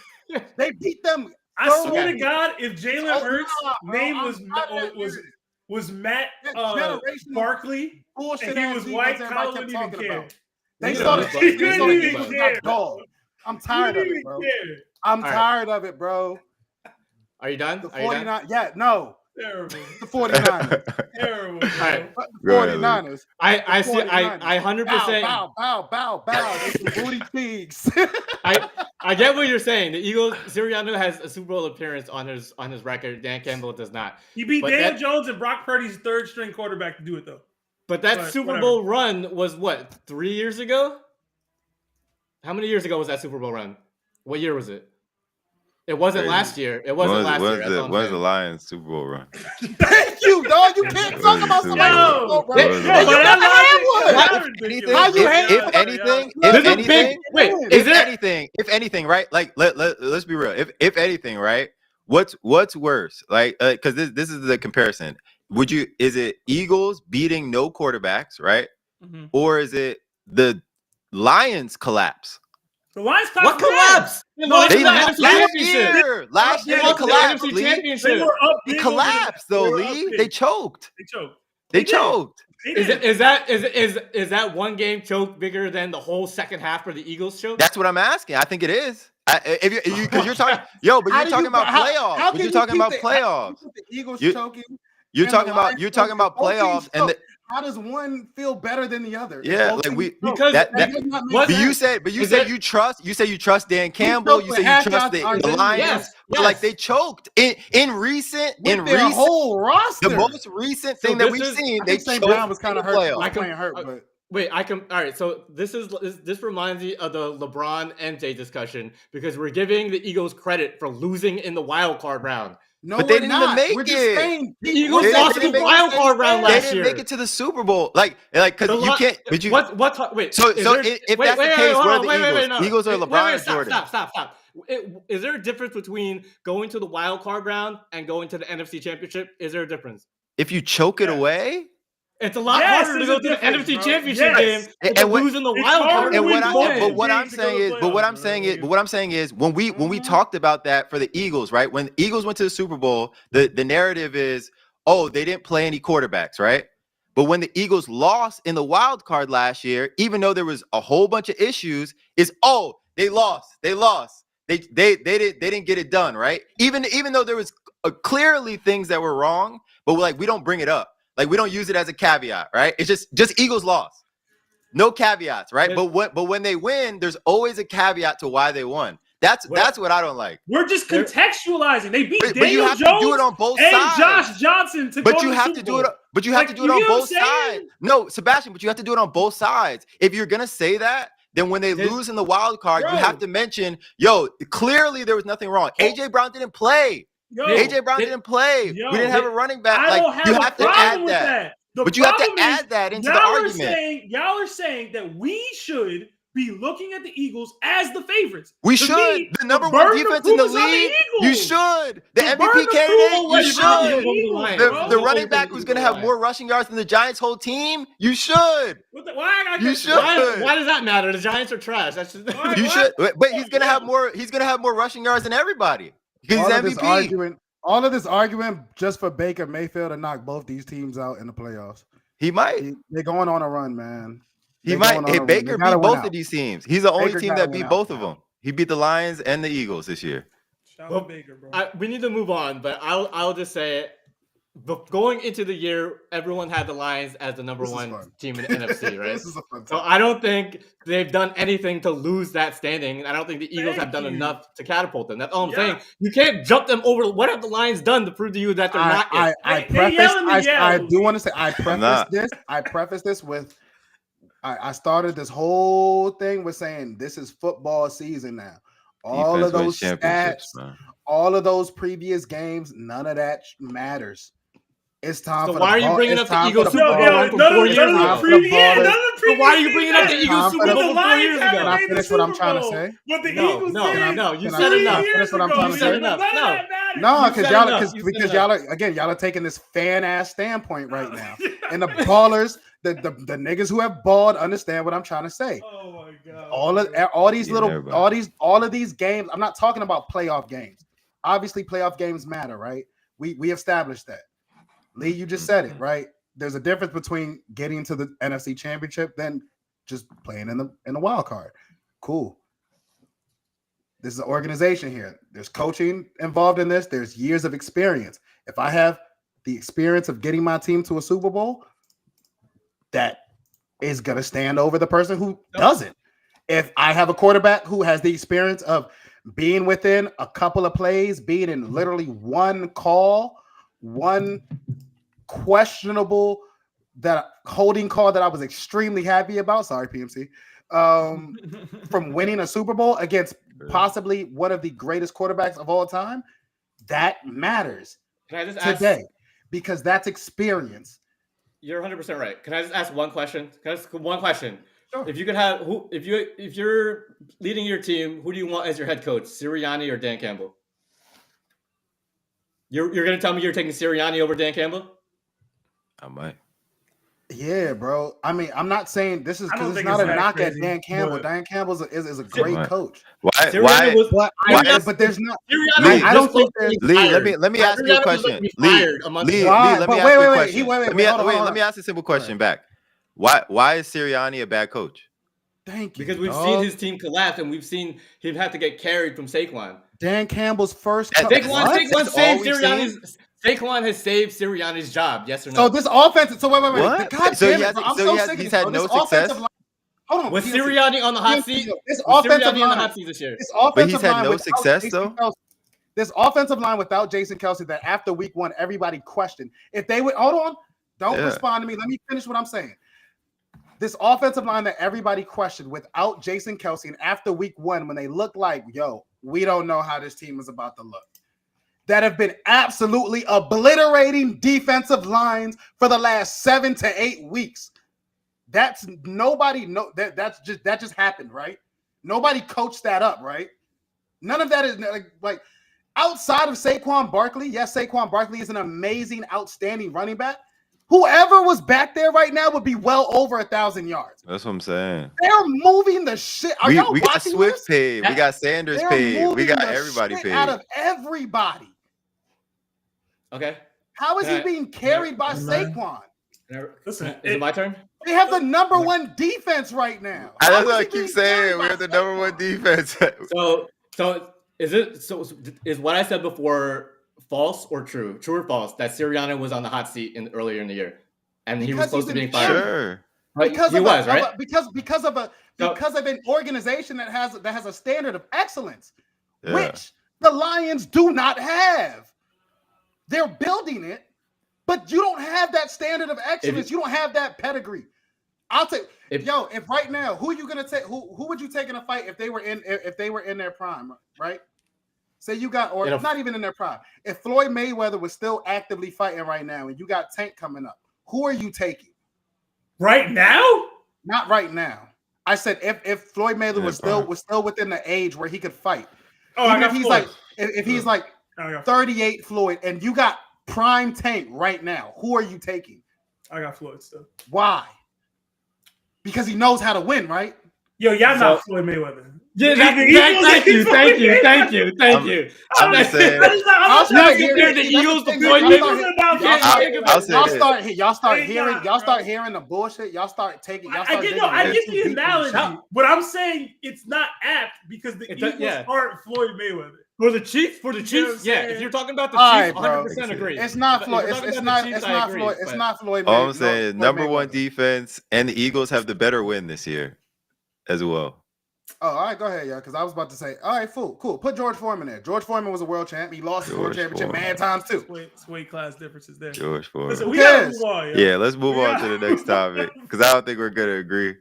They beat them. I swear Okay. to God, if Jalen Oh, Hurts' nah, bro, name I'm was tired of that was Matt That generational Barkley, bullshit and he ass was defense white, everybody Kyle kept wouldn't even talking care. about. They Yeah, saw but- the He Eagles didn't got even care. dogged. I'm tired of it, bro. I'm All right. tired of it, bro. Are you done? The Are you done? 49, yeah, no, Terrible. the 49ers. Terrible. All right. But the Go ahead, 49ers. I see. 49ers. I 100%. Bow. It's the booty cheeks. I get what you're saying. The Eagles, Sirianni has a Super Bowl appearance on his record. Dan Campbell does not. He beat But Daniel that- Jones and Brock Purdy's third string quarterback to do it though. But that But Super whatever. Bowl run was what, 3 years ago? How many years ago was that Super Bowl run? What year was it? It wasn't Crazy. last year. It wasn't last year. That's all I'm When's saying. the Lions Super Bowl run? Thank you, dog. You can't talk about somebody's Yo, Super Bowl, bro. yo, And but you that never had one. logic- If anything, ridiculous. How you if, hate if somebody, anything, yo? if There's a anything, big wait. If Is there? if anything, right? Like let's be real. If anything, right? What's worse? Like because this is the comparison. Is it Eagles beating no quarterbacks, right? Mhm. Or is it the Lions collapse? The Lions What collapse? They No, lost They the last NFC Championship. year. Last They year they lost the collapsed, NFC Lee. They Championship. were up They big. collapsed though, They were up Lee. big. They choked. They choked. They They did. choked. They Is did. is that one game choke bigger than the whole second half for the Eagles choke? That's what I'm asking. I think it is. If you because you're talking, but How you're do talking you- about how- playoffs. how But can you're you talking keep about the- playoffs. The Eagles You- choking. You're and talking the about Lions you're talking choking. about Both teams playoffs, and choke. How does one feel better than the other? Yeah, Both like we- teams choke. because that- That does not make what- but you sense. said Is you it- trust Dan Campbell. choked You with said you half trust y'all- the yes, Lions. yes. But like they choked in recent With their whole roster. the most recent So thing that this we've is- seen. I They think St. choked Brown was kind in of the hurt. playoffs. Was playing hurt, but Wait, I can. All right, so this reminds me of the LeBron MJ discussion because we're giving the Eagles credit for losing in the wild card round. No, But they we're didn't even not. make We're just it. saying The Eagles They lost didn't the make wild card round They last didn't year. make it to the Super Bowl. Like, because you can't. But you. Wait. So is so there, if that's the case, hold where are on, the Eagles? no. Eagles are LeBron or Stop, Jordan? stop. Is there a difference between going to the wild card round and going to the NFC Championship? Is there a difference? If you choke it Yes. away. It's a lot Yes, harder to there's go a to the difference, NFC bro. Championship Yes. game And than what- losing the It's wild harder card. to And win what I, both and, but what I'm games to go saying to is, the but what I'm playoffs, saying bro. is, but what I'm saying is, when we talked about that for the Eagles, right? When the Eagles went to the Super Bowl, the narrative is, oh, they didn't play any quarterbacks, right? But when the Eagles lost in the wild card last year, even though there was a whole bunch of issues, is they lost. They didn't get it done, right? Even though there was clearly things that were wrong, but we don't bring it up. Like, we don't use it as a caveat, right? It's just Eagles lost. No caveats, right? But when they win, there's always a caveat to why they won. That's what I don't like. We're just contextualizing. They beat But you Daniel have to Jones do it on both and sides. Josh Johnson to go But to you the have Super to do it. Bowl. But you have to do it on both sides. No, Sebastian. But you have to do it on both sides. If you're gonna say that, then when they lose in the wild card, you have to mention, clearly there was nothing wrong. AJ Brown didn't play. AJ Brown didn't play. We didn't have a running back. I don't have you a have to problem add with that. The but you have to problem is, add that into the argument. Y'all are saying that we should be looking at the Eagles as the favorites. We To should. me, The number the one burden of defense in the proof is on league. Eagles. You should. The burden MVP of candidate. proof You is on the should. Eagles, The bro. running back who's going to have more rushing yards than the Giants' whole team. You should. You should. Why does that matter? The Giants are trash. That's just, You should. But he's going to have more. He's going to have more rushing yards than everybody because he's MVP. All of this argument just for Baker Mayfield to knock both these teams out in the playoffs. He might. They're going on a run, man. He might. Hey, Baker beat both of these teams. He's the only team that beat both of them. He beat the Lions and the Eagles this year. Shout out Baker, bro. We need to move on, but I'll just say it. But going into the year, everyone had the Lions as the number one team in the NFC, right? This is a fun time. So I don't think they've done anything to lose that standing. I don't think the Eagles have done enough to catapult them. That's all I'm saying. You can't jump them over. What have the Lions done to prove to you that they're not? I do want to say I preface this with I started this whole thing with saying this is football season now. All of those stats, all of those previous games, none of that matters. It's time for the ball. So why are you bringing up the Eagles Super Bowl from 4 years ago? Why are you bringing up the Eagles Super Bowl from 4 years ago? Can I finish what I'm trying to say? But the Eagles no. You said enough. Finish what I'm trying to say. No, because y'all are taking this fan ass standpoint right now, and the ballers, the niggas who have balled understand what I'm trying to say. Oh my god! All of these games. I'm not talking about playoff games. Obviously, playoff games matter, right? We established that. Lee, you just said it, right? There's a difference between getting to the NFC Championship than just playing in the wild card. Cool. This is an organization here. There's coaching involved in this. There's years of experience. If I have the experience of getting my team to a Super Bowl, that is going to stand over the person who doesn't. If I have a quarterback who has the experience of being within a couple of plays, being in literally one call, one questionable holding call that I was extremely happy about. Sorry, PMC. From winning a Super Bowl against possibly one of the greatest quarterbacks of all time, that matters today because that's experience. You're 100% right. Can I just ask one question? One question? Sure. If you could have if you're leading your team, who do you want as your head coach, Sirianni or Dan Campbell? You're gonna tell me you're taking Sirianni over Dan Campbell? I might. Yeah, bro. I mean, I'm not saying this is because it's not a knock at Dan Campbell. Dan Campbell is a great coach. Why? But there's not. I don't think there's. Lee, let me ask you a question. Lee, let me ask you a question. Let me ask a simple question back. Why is Sirianni a bad coach? Thank you. Because we've seen his team collapse and we've seen him have to get carried from Saquon. Dan Campbell's first. Saquon has saved Sirianni's job. Yes or no? So this offense. So wait. What? So he's had no success. Hold on. Was Sirianni on the hot seat? This offensive line this year. But he's had no success though. This offensive line without Jason Kelce that after week 1 everybody questioned if they would. Hold on. Don't respond to me. Let me finish what I'm saying. This offensive line that everybody questioned without Jason Kelce, and after week 1, when they looked like, we don't know how this team is about to look. that have been absolutely obliterating defensive lines for the last 7 to 8 weeks. That's nobody. No, that just happened, right? Nobody coached that up, right? None of that is like outside of Saquon Barkley. Yes, Saquon Barkley is an amazing, outstanding running back. Whoever was back there right now would be well over 1,000 yards. That's what I'm saying. They're moving the shit. Are y'all We got watching Swift this? paid. We got Sanders They're paid. We moving got the everybody shit paid. out of everybody. Okay. How is he being carried by Saquon? Listen, Is it my turn? They have the number one defense right now. That's what I keep saying. We have the number one defense. So is what I said before false or true? True or false? That Sirianni was on the hot seat earlier in the year, and he was supposed to be fired. Sure. Because he was right. Because of an organization that has a standard of excellence, Yeah. which the Lions do not have. They're building it, but you don't have that standard of excellence. You don't have that pedigree. I'll take if right now, who are you gonna take? Who would you take in a fight if they were in their prime, right? Say you got, or not even in their prime. If Floyd Mayweather was still actively fighting right now, and you got Tank coming up, who are you taking? Right now? Not right now. I said if Floyd Mayweather was still within the age where he could fight. Oh, Even if he's like 38 Floyd, and you got prime Tank right now, who are you taking? I got Floyd still. Why? Because he knows how to win, right? Yo, y'all not Floyd Mayweather. Yeah, thank you. I'm just saying. I'll Not compare the Eagles to Floyd Mayweather. Y'all start hearing the bullshit. Y'all start taking. I get the analogy, but I'm saying it's not apt because the Eagles aren't Floyd Mayweather. For the Chiefs, yeah. If you're talking about the Chiefs, 100% agree. It's not Floyd. It's not Floyd. It's not Floyd. All I'm saying, number one defense, and the Eagles have the better win this year, as well. Oh, all right, go ahead, yeah. Because I was about to say, all right, cool. Put George Foreman there. George Foreman was a world champ. He lost his world championship mad times too. It's weight class differences there. George Foreman. Listen, we gotta move on. Yo. Yeah, let's move on to the next topic because I don't think we're gonna agree.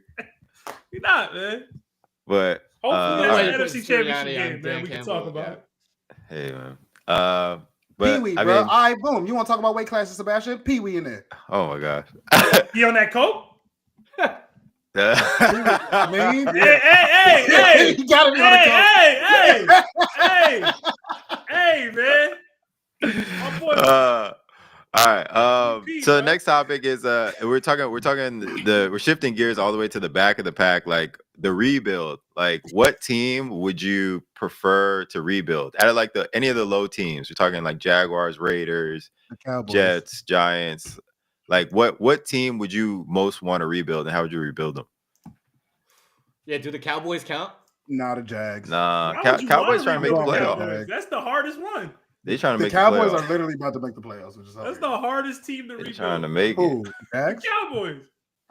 We're not, man. But hopefully, that's an NFC Championship game, man. We can talk about it. Hey, man. Pee Wee, bro. All right, boom. You want to talk about weight classes, Sebastian? Pee Wee in there. Oh my gosh. You on that coke? I mean, hey, you gotta be on the coke. Hey, man. All right. So the next topic is we're shifting gears all the way to the back of the pack, like the rebuild. Like, what team would you prefer to rebuild out of any of the low teams? We're talking like Jaguars, Raiders, Jets, Giants. Like, what team would you most want to rebuild, and how would you rebuild them? Yeah, do the Cowboys count? Nah, the Jags. Nah, Cowboys trying to make the playoffs. That's the hardest one. They trying to make the Cowboys the playoffs. Are literally about to make the playoffs, which is that's the hardest team to rebuild. Trying to make it. Jags? The Cowboys.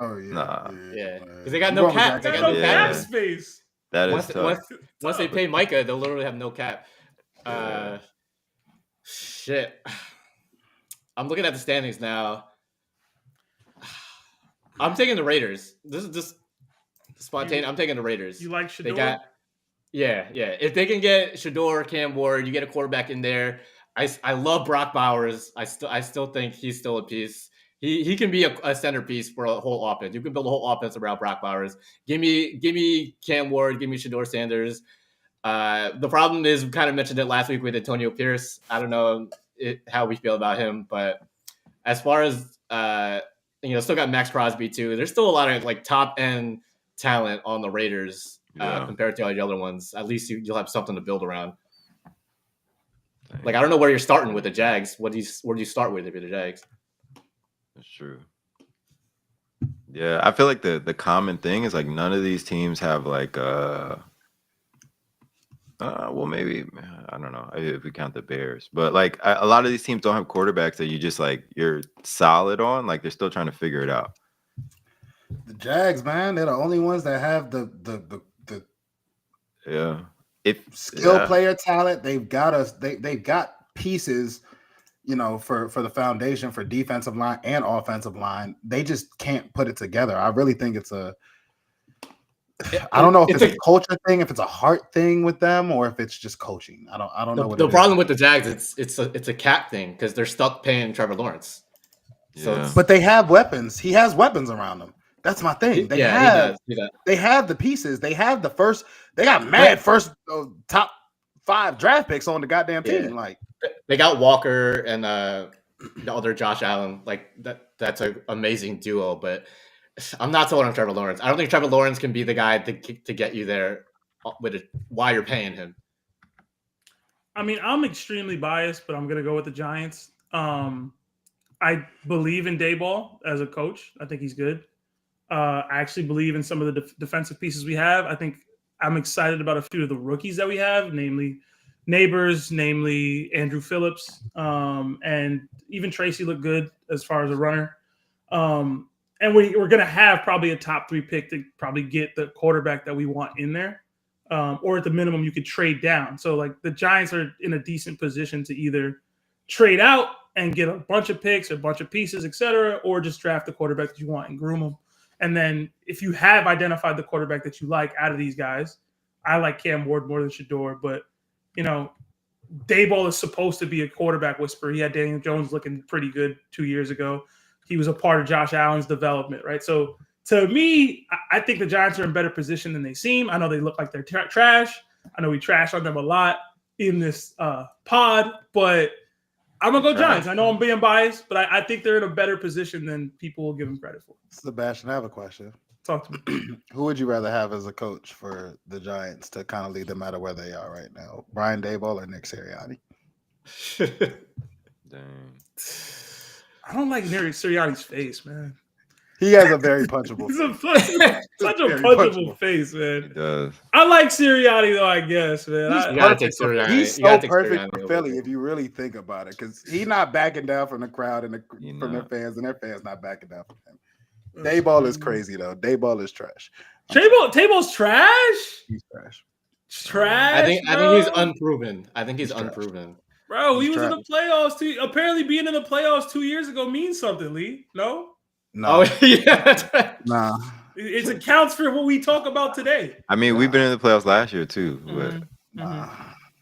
Oh yeah. Nah. Yeah, because they got no cap. They got no cap space. That is tough. Once they pay Micah, they'll literally have no cap. Shit. I'm looking at the standings now. I'm taking the Raiders. This is just spontaneous. I'm taking the Raiders. You like Shador? Yeah. If they can get Shador, Cam Ward, you get a quarterback in there. I love Brock Bowers. I still think he's still a piece. He can be a centerpiece for a whole offense. You can build a whole offense around Brock Bowers. Give me Cam Ward. Give me Shador Sanders. The problem is, we kind of mentioned it last week with Antonio Pierce. I don't know how we feel about him, but as far as still got Max Crosby too. There's still a lot of top end talent on the Raiders compared to all the other ones. At least you'll have something to build around. I don't know where you're starting with the Jags. Where do you start with if you're the Jags? That's true. Yeah, I feel like the common thing is none of these teams have well, maybe I don't know if we count the Bears, but a lot of these teams don't have quarterbacks that you just you're solid on. They're still trying to figure it out. The Jags, man, they're the only ones that have the skill player talent. They've got pieces, for the foundation for defensive line and offensive line. They just can't put it together. I really think it's I don't know if it's it's a culture thing, if it's a heart thing with them, or if it's just coaching. I don't know what the it problem is. with the Jags. It's a cap thing because they're stuck paying Trevor Lawrence. So Yeah. But they have weapons. He has weapons around them. That's my thing. They he have does. they have the pieces. They have the first. They got mad first top 5 draft picks on the goddamn team. Yeah. Like They got Walker and the other Josh Allen. Like that's an amazing duo. But I'm not sold on Trevor Lawrence. I don't think Trevor Lawrence can be the guy to get you there with it while you're paying him. I mean, I'm extremely biased, but I'm going to go with the Giants. I believe in Dayball as a coach. I think he's good. I actually believe in some of the defensive pieces we have. I think I'm excited about a few of the rookies that we have, namely Neighbors, namely Andrew Phillips, and even Tracy looked good as far as a runner. And we're going to have probably a top 3 pick to probably get the quarterback that we want in there. Or at the minimum, you could trade down. So like the Giants are in a decent position to either trade out and get a bunch of picks, a bunch of pieces, etc., or just draft the quarterback that you want and groom them. And then if you have identified the quarterback that you like out of these guys, I like Cam Ward more than Shador, but Dayball is supposed to be a quarterback whisperer. He had Daniel Jones looking pretty good 2 years ago. He was a part of Josh Allen's development, right? So to me, I think the Giants are in better position than they seem. I know they look like they're trash. I know we trash on them a lot in this pod, but I'm going to go Giants. I know I'm being biased, but I think they're in a better position than people will give them credit for. Sebastian, I have a question. Talk to me. Who would you rather have as a coach for the Giants to kind of lead them out of where they are right now? Brian Daboll or Nick Sirianni? Dang. I don't like Nick Sirianni's face, man. He has a very punchable He's face. such a punchable face, He man. does. I like Sirianni though, I guess, man. You gotta take Sirianni. He's You gotta so take perfect Sirianni for over Philly there. if you really think about it, because he's not backing down from the crowd and from their not. fans, and their fans not backing down from him. Dayball is crazy though. Dayball is trash. Tayball's trash. He's trash. Trash. I think bro. he's unproven. I think he's He's trash. unproven. Bro, he He's was in trash. the playoffs too. Apparently, being in the playoffs 2 years ago means something, Lee. No, No, Oh yeah. nah. it accounts for what we talk about today. I mean, we've been in the playoffs last year too, but Mhm. Nah.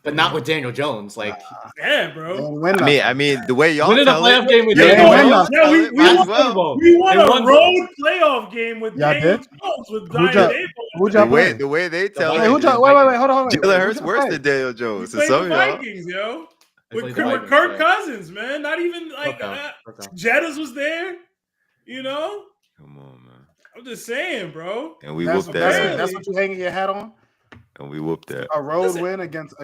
But not with Daniel Jones. Like Yeah, They bro. ain't win I mean, the way y'all winning a tell playoff it, game with Yeah, Daniel they win Jones. nothing. Yeah, we Might won as well. We won They a won road playoff game with Y'all Daniel did? Jones with Who Brian y'all- Daboll. Who'd y'all the way play? the way they tell Vikings. Hey, it, who'd y'all? is Wait, Vikings. hold on. Jalen Who'd Hurts y'all worse play? than Daniel We Jones. So played some the of y'all, Vikings, yo. They With played the Vikings, Kirk yeah. Cousins, man. Not even like Okay. Jettas was there. You know, come on, man, I'm just saying, bro. and we That's, whooped that's, that, Barely. that's what you hanging your hat on? and we whooped that. A road Listen. win against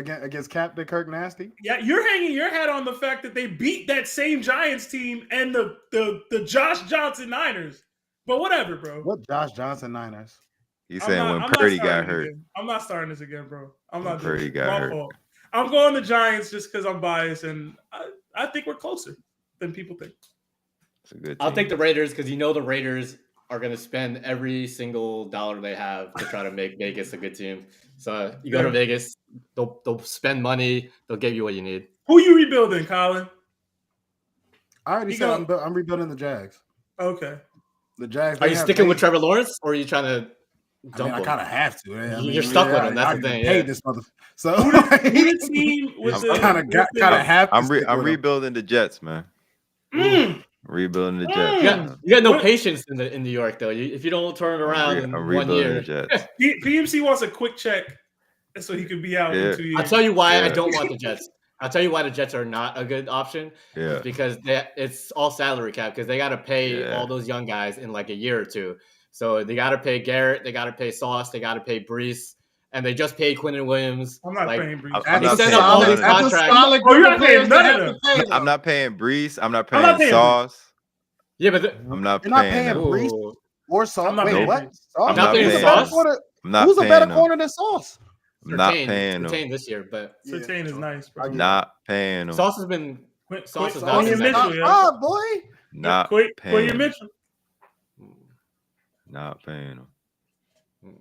Captain Kirk Nasty? Yeah, you're hanging your hat on the fact that they beat that same Giants team and the Josh Johnson Niners. But whatever, bro. What Josh Johnson Niners? He's saying when I'm Purdy not got starting hurt. again. I'm not starting this again, bro. I'm When not doing Purdy it. got My hurt. fault. I'm going the Giants just because I'm biased, and I think we're closer than people think. It's a good. I'll team. take the Raiders because the Raiders are going to spend every single dollar they have to try to make Vegas a good team. So you go to Vegas, they'll spend money, they'll give you what you need. Who you rebuilding, Colin? I already You said go- I'm rebuilding the Jags. Okay. The Jags. Are you sticking with Trevor Lawrence, or are you trying to I dump mean, I him? kind of have to. You're stuck with him, that's I the thing, Paid yeah. this mother. So Who the team with the kind of have. To I'm stick with him. rebuilding the Jets, man. Mm. Rebuilding the Jets. You man. got, you got no What? patience in New York, though. If you don't turn it around in I'm 1 rebuilding year, the Jets. PMC wants a quick check so he could be out Yeah. in 2 years. I'll tell you why I Yeah. don't want the Jets. I'll tell you why the Jets are not a good option. Yeah. It's because it's all salary cap because they got to pay Yeah. all those young guys in like a year or two. So they got to pay Garrett, they got to pay Sauce, they got to pay Brees, and they just paid Quentin Williams. I'm not paying Brees. I'm They not send paying up all none these of them. contracts. Oh, you're not paying none of them. I'm not paying Brees. I'm not I'm paying not paying Sauce. Yeah, but I'm not You're not paying paying them. Brees Ooh. or Sauce. I'm not Wait, paying what? Brees. Sauce? I'm not paying Who's a Sauce. better corner? I'm not Who's a paying better them. corner than Sauce? I'm not paying them. Surtain this year, but Yeah, Surtain is true. nice, bro. Not paying them. Sauce has been Sauce has not Quentin been Mitchell, better. yeah. boy. Not Quentin paying them. Mitchell. Not paying them.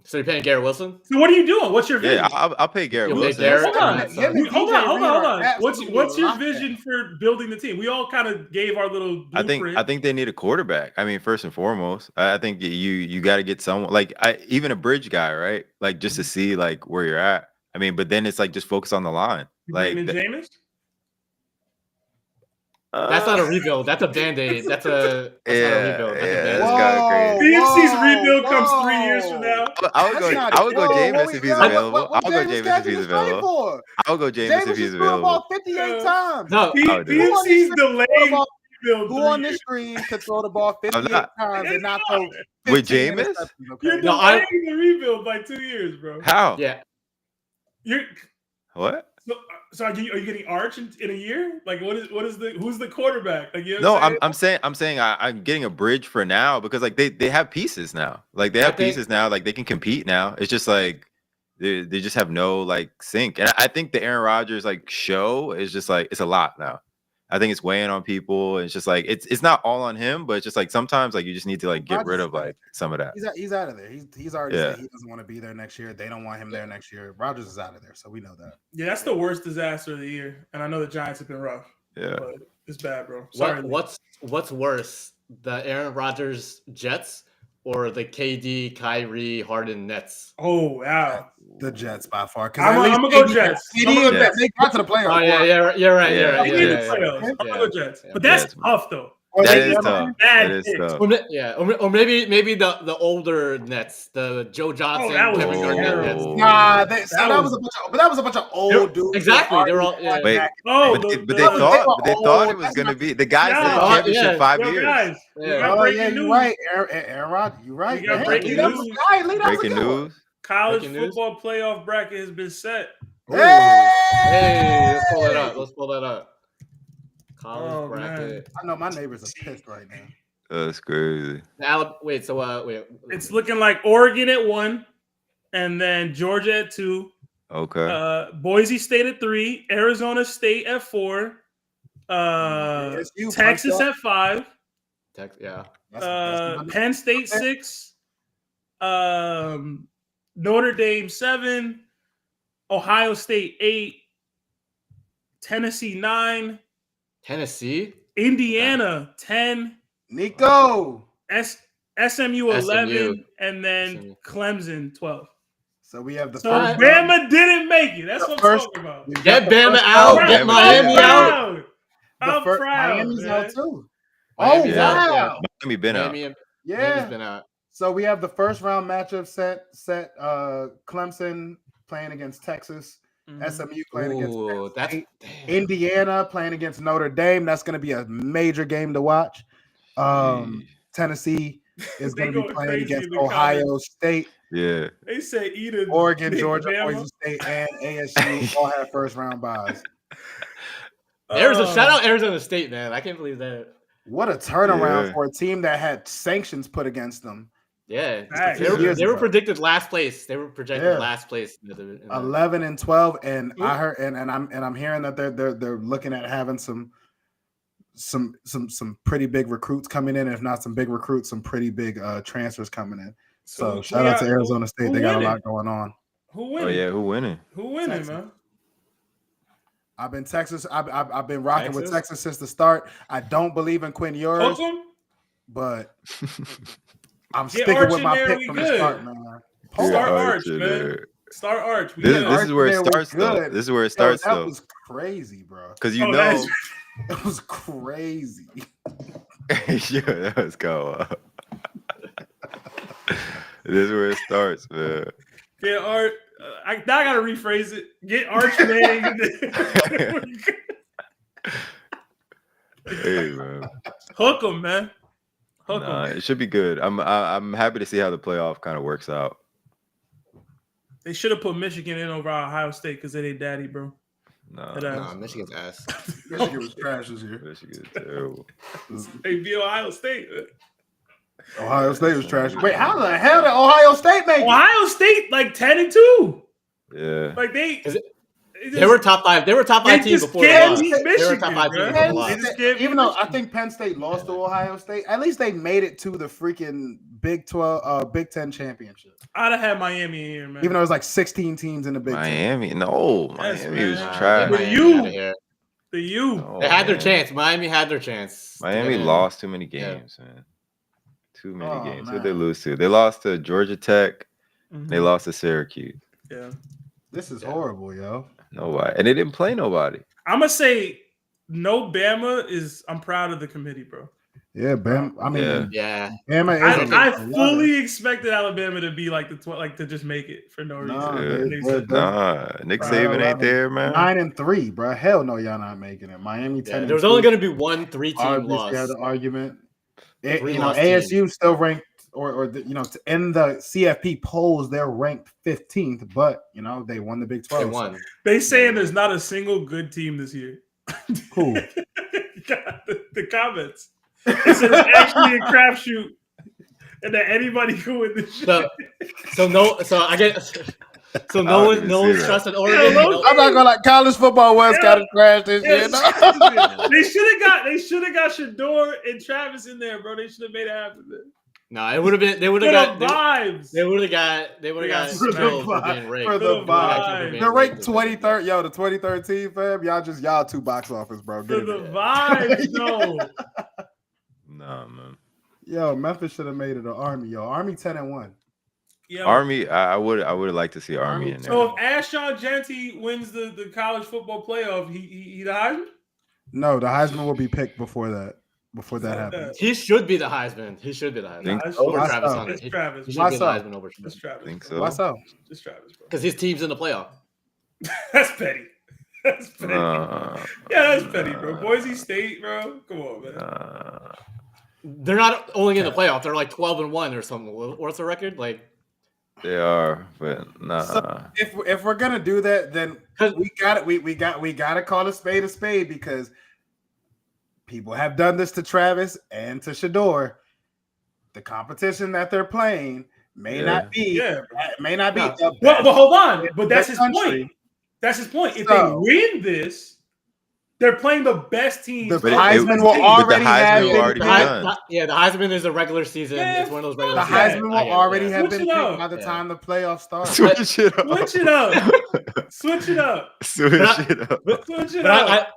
So you're paying Garrett Wilson? So what are you doing? What's your vision? Yeah, I'll pay Garrett You'll pay Wilson. Garrett? Hold on, That's Him and hold DJ on. Reed are What's absolutely your locked vision in. for building the team? We all kind of gave our little I blueprint. think they need a quarterback. I mean, first and foremost, I think you got to get someone like even a bridge guy, right? Like just to see like where you're at. I mean, but then it's like just focus on the line. You Like bringing in Jameis? That's not a rebuild. That's a band-aid. That's not a rebuild. That's a yeah, band-aid. that's kind of crazy. PFC's rebuild comes 3 years from now. I would go Jameis if he's available. I'll go Jameis if he's available. I'll go Jameis if he's threw the ball available. 58 times. No, PFC's delaying rebuild. Who on this screen could throw the ball 58 times and not throw With 15 Jameis? interceptions, You're okay? delaying the rebuild by 2 years, bro. How? yeah. You're What? so are you getting Arch in a year? Like who's the quarterback? Like, you No, know what I'm saying I'm getting a bridge for now because like they have pieces now. Like they have pieces now. Like they can compete now. It's just like they just have no like sync. And I think the Aaron Rodgers like show is just like it's a lot now. I think it's weighing on people. It's just like it's not all on him, but it's just like sometimes like you just need to like get rid of like some of that. He's out of there. He's already said he doesn't want to be there next year. They don't want him there next year. Rodgers is out of there, so we know that. Yeah, that's the worst disaster of the year. And I know the Giants have been rough. Yeah. But it's bad, bro. Sorry. What's worse, the Aaron Rodgers Jets or the KD, Kyrie, Harden Nets? Oh wow. The Jets by far. I'm gonna go Jets. They got to the playoffs. Oh yeah, you're right. I'm Yeah. gonna go Jets. But that's tough though. That is tough. That is tough. Or maybe the older Nets, the Joe Johnson, that was Kevin Garnett Nets. Nah, that was a bunch of old dudes. Exactly, they're all. Wait, they they thought it was gonna be the guys said championship 5 years. Guys, you're right, Aaron Rod, you're right. We got breaking news. Breaking news. College football playoff bracket has been set. Hey, let's pull that up. College bracket. Man. I know my neighbors are pissed right now. That's crazy. Wait. It's looking like Oregon at 1, and then Georgia at 2. Okay. Boise State at 3, Arizona State at 4, Texas at 5. Penn State 6. Notre Dame 7. Ohio State 8. Tennessee 9. Tennessee, Indiana 10, Nico, SMU 11, and then Clemson 12. So we have the first. Bama didn't make it. That's what I'm talking about. Get Bama out. Get Miami out. I'm proud. Miami's out too. Miami's wow. Miami been out. Miami's been out. So we have the first round matchup set. Clemson playing against Texas. SMU playing against Indiana playing against Notre Dame. That's going to be a major game to watch. Tennessee is going to be playing against Ohio State. Yeah. They say either Oregon, Georgia, Boise State, and ASU all have first round buys. Shout out Arizona State, man. I can't believe that. What a turnaround for a team that had sanctions put against them. Yeah, they were predicted last place. They were projected last place. 11 and 12, and I heard, and I'm hearing that they're looking at having some pretty big recruits coming in. If not some big recruits, some pretty big transfers coming in. So shout out to Arizona State. They got a lot going on. Who winning? Oh yeah, who winning? Man? I've been Texas. I've been rocking with Texas since the start. I don't believe in Quinn Ewers, but. I'm sticking with my pick from the start, man. Start Arch, man. Start Arch. This is where it starts, though. This is where it starts, though. That was crazy, bro. Because you know. It was crazy. Yeah, that was cool. This is where it starts, man. Get Arch. I got to rephrase it. Get Arch Manning. Hey, man. Hook him, man. It should be good. I'm happy to see how the playoff kind of works out. They should have put Michigan in over Ohio State because they daddy, bro. No, Michigan's ass. Michigan was trash this year. Michigan is terrible. They beat Ohio State. Ohio State was trash. Wait, how the hell did Ohio State make it? Ohio State like 10-2. Yeah. Like they were top 5. They were top 5 team before they lost. They were top 5 team before they lost. Even though I think Penn State lost to Ohio State, at least they made it to the freaking Big 10 championship. I'd have had Miami in here, man. Even though it was like 16 teams in the Big 10. Miami, no, Yes, Miami was man. Get trash. Miami you. out of here. The U. No, They had their man. chance. Miami had their chance. to Miami get in. lost too many Yeah. games, man. Too many Oh, games. Who man. they lose to? They lost to Georgia Tech. They Mhm. lost to Syracuse. Yeah. This is Yeah. horrible, yo. Nobody, and they didn't play nobody. I'm gonna say no Bama is. I'm proud of the committee, bro. Yeah, Bam. I mean, Yeah. Bama is I a fully expected Alabama to be like to just make it for no reason. Nah, Yeah. And they said, Nah, Nick Proud Saban 11. ain't there, man. 9-3, bro. Hell no, y'all not making it. Miami 10. There was only going to be one 3-team obviously loss. have the argument. Three You know, loss ASU still ranked, in the CFP polls, they're ranked 15th, but you know they won the Big 12. They won. they saying there's not a single good team this year. Who? the comments. It says actually a crapshoot, and that anybody could win this shit. So no didn't no see one's that. trusting Oregon. Yeah, No- I'm not gonna like college football was Yeah. kind of trash this year. Yes. They should have got Shador and Travis in there, bro. They should have made it happen. Man. No, it would have been. They would For have the got. vibes. They would have got. They would Yeah, have got for the killed for vibe, being raped. for the They would've got vibe. killed for being The raped. ranked 23rd, yo, the 2013 fam. Y'all two box office, bro. For Get the it. vibes, no. Nah, man. Yo, Memphis should have made it an Army, yo. Army 10-1. Yo, Army, I would like to see Army in there. So if Ashon Genty wins the college football playoff, he the Heisman? No, the Heisman will be picked before that happens. He should be the Heisman. He should be the Heisman Think Nah, it's, over Why Travis so? Hunter. it's He Travis. should Why be the so? Heisman over It's Travis Travis. Think bro. so? Why so? It's Travis, bro. because his team's in the playoff. That's petty. That's petty. Yeah, that's petty, bro. Boise State, bro. Come on, man. They're not only in the playoff. They're like 12-1 or something. What's the record? Like They are, but nah. So if we're gonna do that, then we got it. We got to call a spade because people have done this to Travis and to Shador. The competition that they're playing may not be. Yeah. May not be. No. the Well, best but hold on. But that's in his the country. point. That's his point. If So- they win this, they're playing the best team. The But Heisman will but the already have Heisman will been already be picked. done. the Heisman is a regular season. Yeah, It's one of those The regular Yeah, seasons. Heisman I will get it, already yeah. have been Switch it picked up. by the Yeah. time the playoffs start. Switch it up. Switch it up. Switch it up. Switch it up. Switch it But up.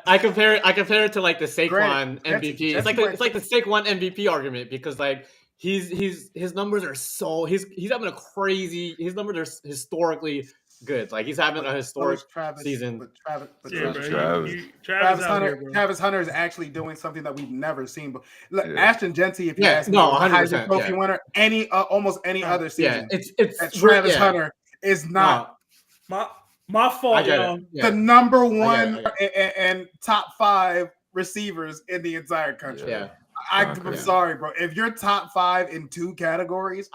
I compare it to like the Saquon Granted, MVP. that's It's like the Saquon MVP argument because like his numbers are so he's having a crazy. His numbers are historically good. Like he's having a historic season. But Travis, Yeah, Travis. bro. Travis out here, bro. Travis Hunter is actually doing something that we've never seen. But look, Yeah. Ashton Genty, if you Yeah, ask me, no, was a 100%, Heisman Trophy yeah. winner, almost any other Yeah, season. it's that Travis yeah. Hunter is not My fault, I get y'all. it. Yeah. the number I one get and top 5 receivers in the entire country. Yeah. I'm Okay. sorry, bro. If you're top 5 in 2 categories,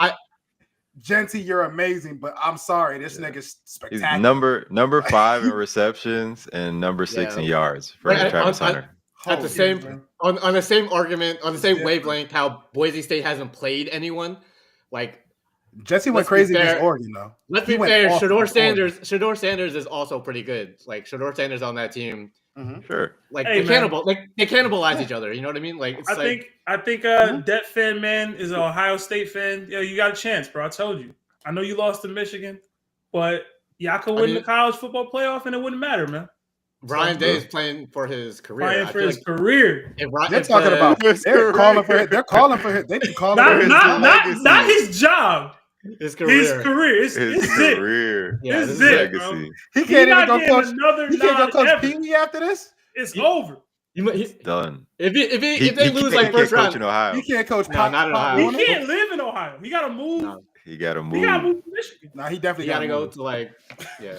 Genty, you're amazing, but I'm sorry, this nigga's He's spectacular. number 5 in receptions and number 6 Yeah. in yards for Like, Travis Hunter. At the Holy same bro. on the same argument, on the same different. wavelength, how Boise State hasn't played anyone. Like, Jesse went let's be crazy fair. against Oregon, though. let's He be went fair, off Shador on Oregon. Sanders is also pretty good. Like Shador Sanders on that team, Sure. like Hey, they man. cannibalize each other. You know what I mean? Like it's I like think Det Fan Man is an Ohio State fan. Yo, you got a chance, bro. I told you. I know you lost to Michigan, but y'all could win mean- the college football playoff and it wouldn't matter, man. Ryan Day is playing for his career. Playing I for feel his like career. They're talking about. They're calling for him. They're calling for him. They can call Not, him. not his job. his career. His career. His It's it. career. Yeah, This this is is it, legacy. bro. He He can't even not go getting coach. another He can't go nod coach ever. Pee Wee after this. It's over. He's Done. if He they lose can't like first coach round, in Ohio. He can't coach. No, not in Ohio. He Warner. can't live in Ohio. He got to move. No. He got to He got to move. move to Michigan. Nah, he he definitely gotta go move. to like yeah.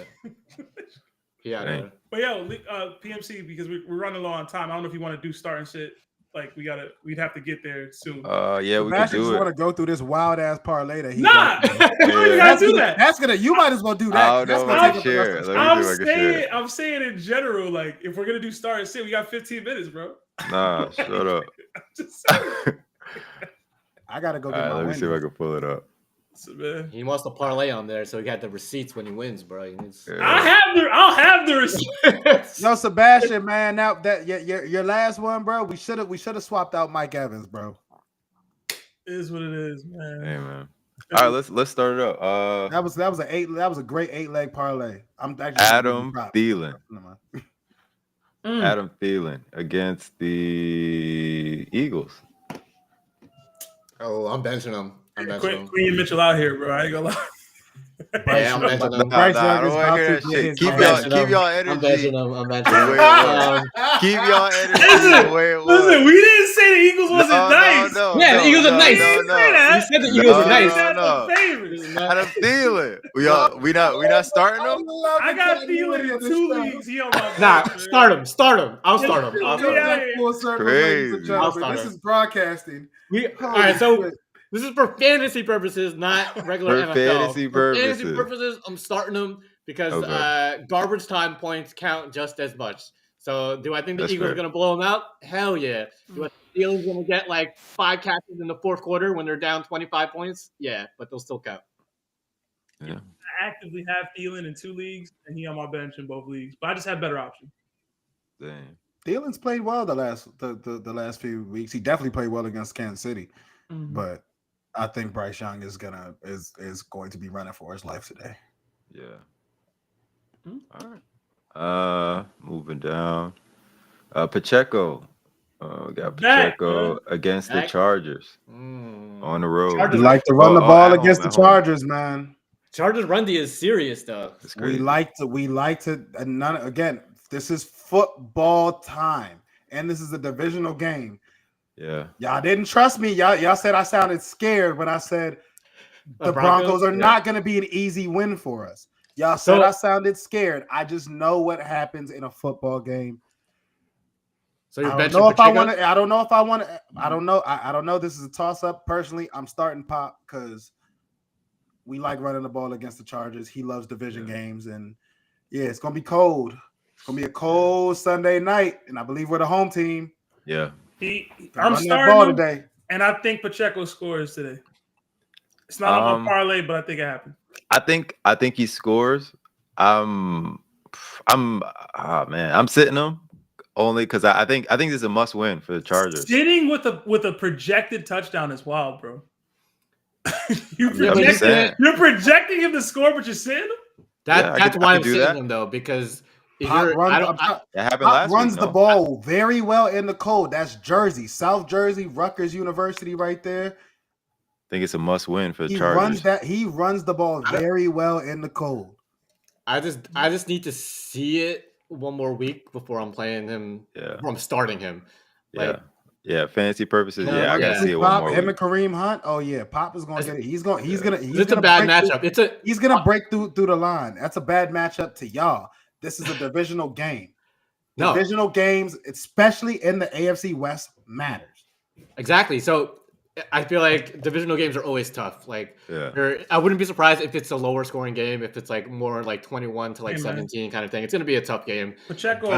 Right. But yo, PMC, because we're running low on time. I don't know if you want to do starting shit. Like we'd have to get there soon. Yeah, we could Sebastian just do want it. to go through this wild ass parlay that he. Nah, got. you don't even That's gotta do gonna- that. That's gonna. You might as well do I that. don't That's know gonna if I take can up the share rest it. of Let me the see if I can share it. I'm saying in general, like if we're gonna do start and sit, we got 15 minutes, bro. Nah, shut up. Just saying. I gotta go All get right, my let me see if I Wendy's. can pull it up. So, man. He wants to parlay on there, so he got the receipts when he wins, bro. He needs... Yeah. I'll have the receipt. Yo, Sebastian, man, now that your last one, bro, we should have swapped out Mike Evans, bro. It is what it is, man. Hey man. All right, let's start it up. That was a great 8-leg parlay. I'm actually Adam Thielen. Never mind. Adam Thielen against the Eagles. Oh, I'm benching him. Queen Mitchell out here, bro. I ain't gonna lie. Yeah, I'm benching him. Bryce I Young don't is want to hear about that to shit. get Keep his y'all I'm energy. benching him. I'm benching him. Keep y'all energy where it was. Listen, we didn't say the Eagles wasn't nice. Yeah, the Eagles are nice. We didn't say that. You said the Eagles are nice. That's the favorites. Adam Thielen. We not starting them. I got Thielen in 2 leagues. He on my Nah, bench, man. start him. I'll start him. Full circle, ladies and Crazy. gentlemen. This is broadcasting. All right, so this is for fantasy purposes, not regular For NFL. fantasy For fantasy purposes. purposes, I'm starting them because Okay. garbage time points count just as much. So, do I think the That's Eagles fair. are going to blow them out? Hell yeah. Do I think the Eagles going to get like 5 catches in the fourth quarter when they're down 25 points? Yeah, but they'll still count. Yeah. I actively have Thielen in 2 leagues, and he on my bench in both leagues. But I just have better options. Damn. Thielen's played well the last few weeks. He definitely played well against Kansas City, but I think Bryce Young is going to be running for his life today. Yeah. All right. Moving down. Pacheco. We got Pacheco against the Chargers on the road. Chargers We like to run the ball at home, against the at home. Chargers, man. Chargers run D is serious though. It's crazy. We like to again, this is football time, and this is a divisional game. Yeah. Y'all didn't trust me. Y'all said I sounded scared when I said the Broncos are not going to be an easy win for us. Y'all said I sounded scared. I just know what happens in a football game. So you're I don't know if I want to. This is a toss-up. Personally, I'm starting Pop because we like running the ball against the Chargers. He loves division games, and it's gonna be cold. It's gonna be a cold Sunday night, and I believe we're the home team. Yeah. I'm starting him, today, and I think Pacheco scores today. It's not on my parlay, but I think it happened. I think he scores. I'm sitting him only because I think this is a must win for the Chargers. Sitting with a projected touchdown is wild, bro. You're projecting him to score, but you're sitting him? That's why I'm sitting him though, because Pop runs the ball very well in the cold. That's Jersey, South Jersey, Rutgers University, right there. I think it's a must win for the Chargers. He runs the ball very well in the cold. I just need to see it one more week before I'm playing him. Yeah. Before I'm starting him. Fantasy purposes. I gotta see it one more. Him and Kareem Hunt. Oh yeah, Pop is gonna get it. He's gonna. It's a bad matchup. He's gonna break through the line. That's a bad matchup to y'all. This is a divisional game. Divisional games, especially in the AFC West, matters. Exactly. So I feel like divisional games are always tough. Like, I wouldn't be surprised if it's a lower scoring game, if it's like more like 21 to like 17 kind of thing. It's going to be a tough game. Pacheco,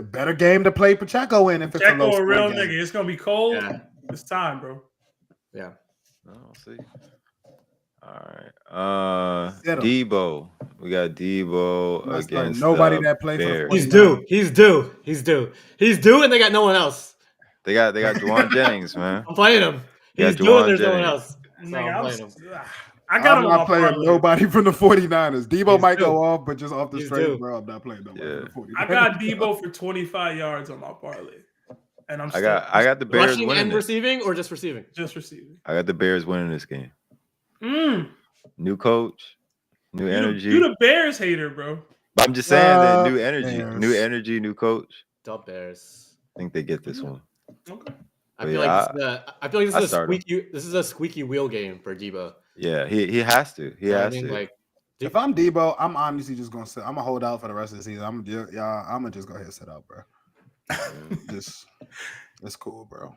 better game to play Pacheco in. If it's a real nigga, it's going to be cold. Yeah. It's time, bro. Yeah. I'll see. All right. Debo. We got Debo against nobody that played Bears. for He's due, and they got no one else. They got Juwan Jennings, man. I'm playing him. He's due, and there's no one else. So I'm playing him. I got him. I'm not playing nobody from the 49ers. Debo might go off, but just off the straight, bro. I'm not playing nobody from the 49ers. I got Debo for 25 yards on my parlay. And I got the Bears rushing winning and receiving, or just receiving? Just receiving. I got the Bears winning this game. New coach, new energy. You the Bears hater, bro. I'm just saying that new energy, new coach. The Bears. I think they get this one. Okay. I feel like this is a squeaky wheel game for Debo. Yeah, he has to. He has to. Like, if I'm Debo, I'm honestly just gonna sit. I'm gonna hold out for the rest of the season. I'm gonna just go ahead and sit out, bro. It's cool, bro.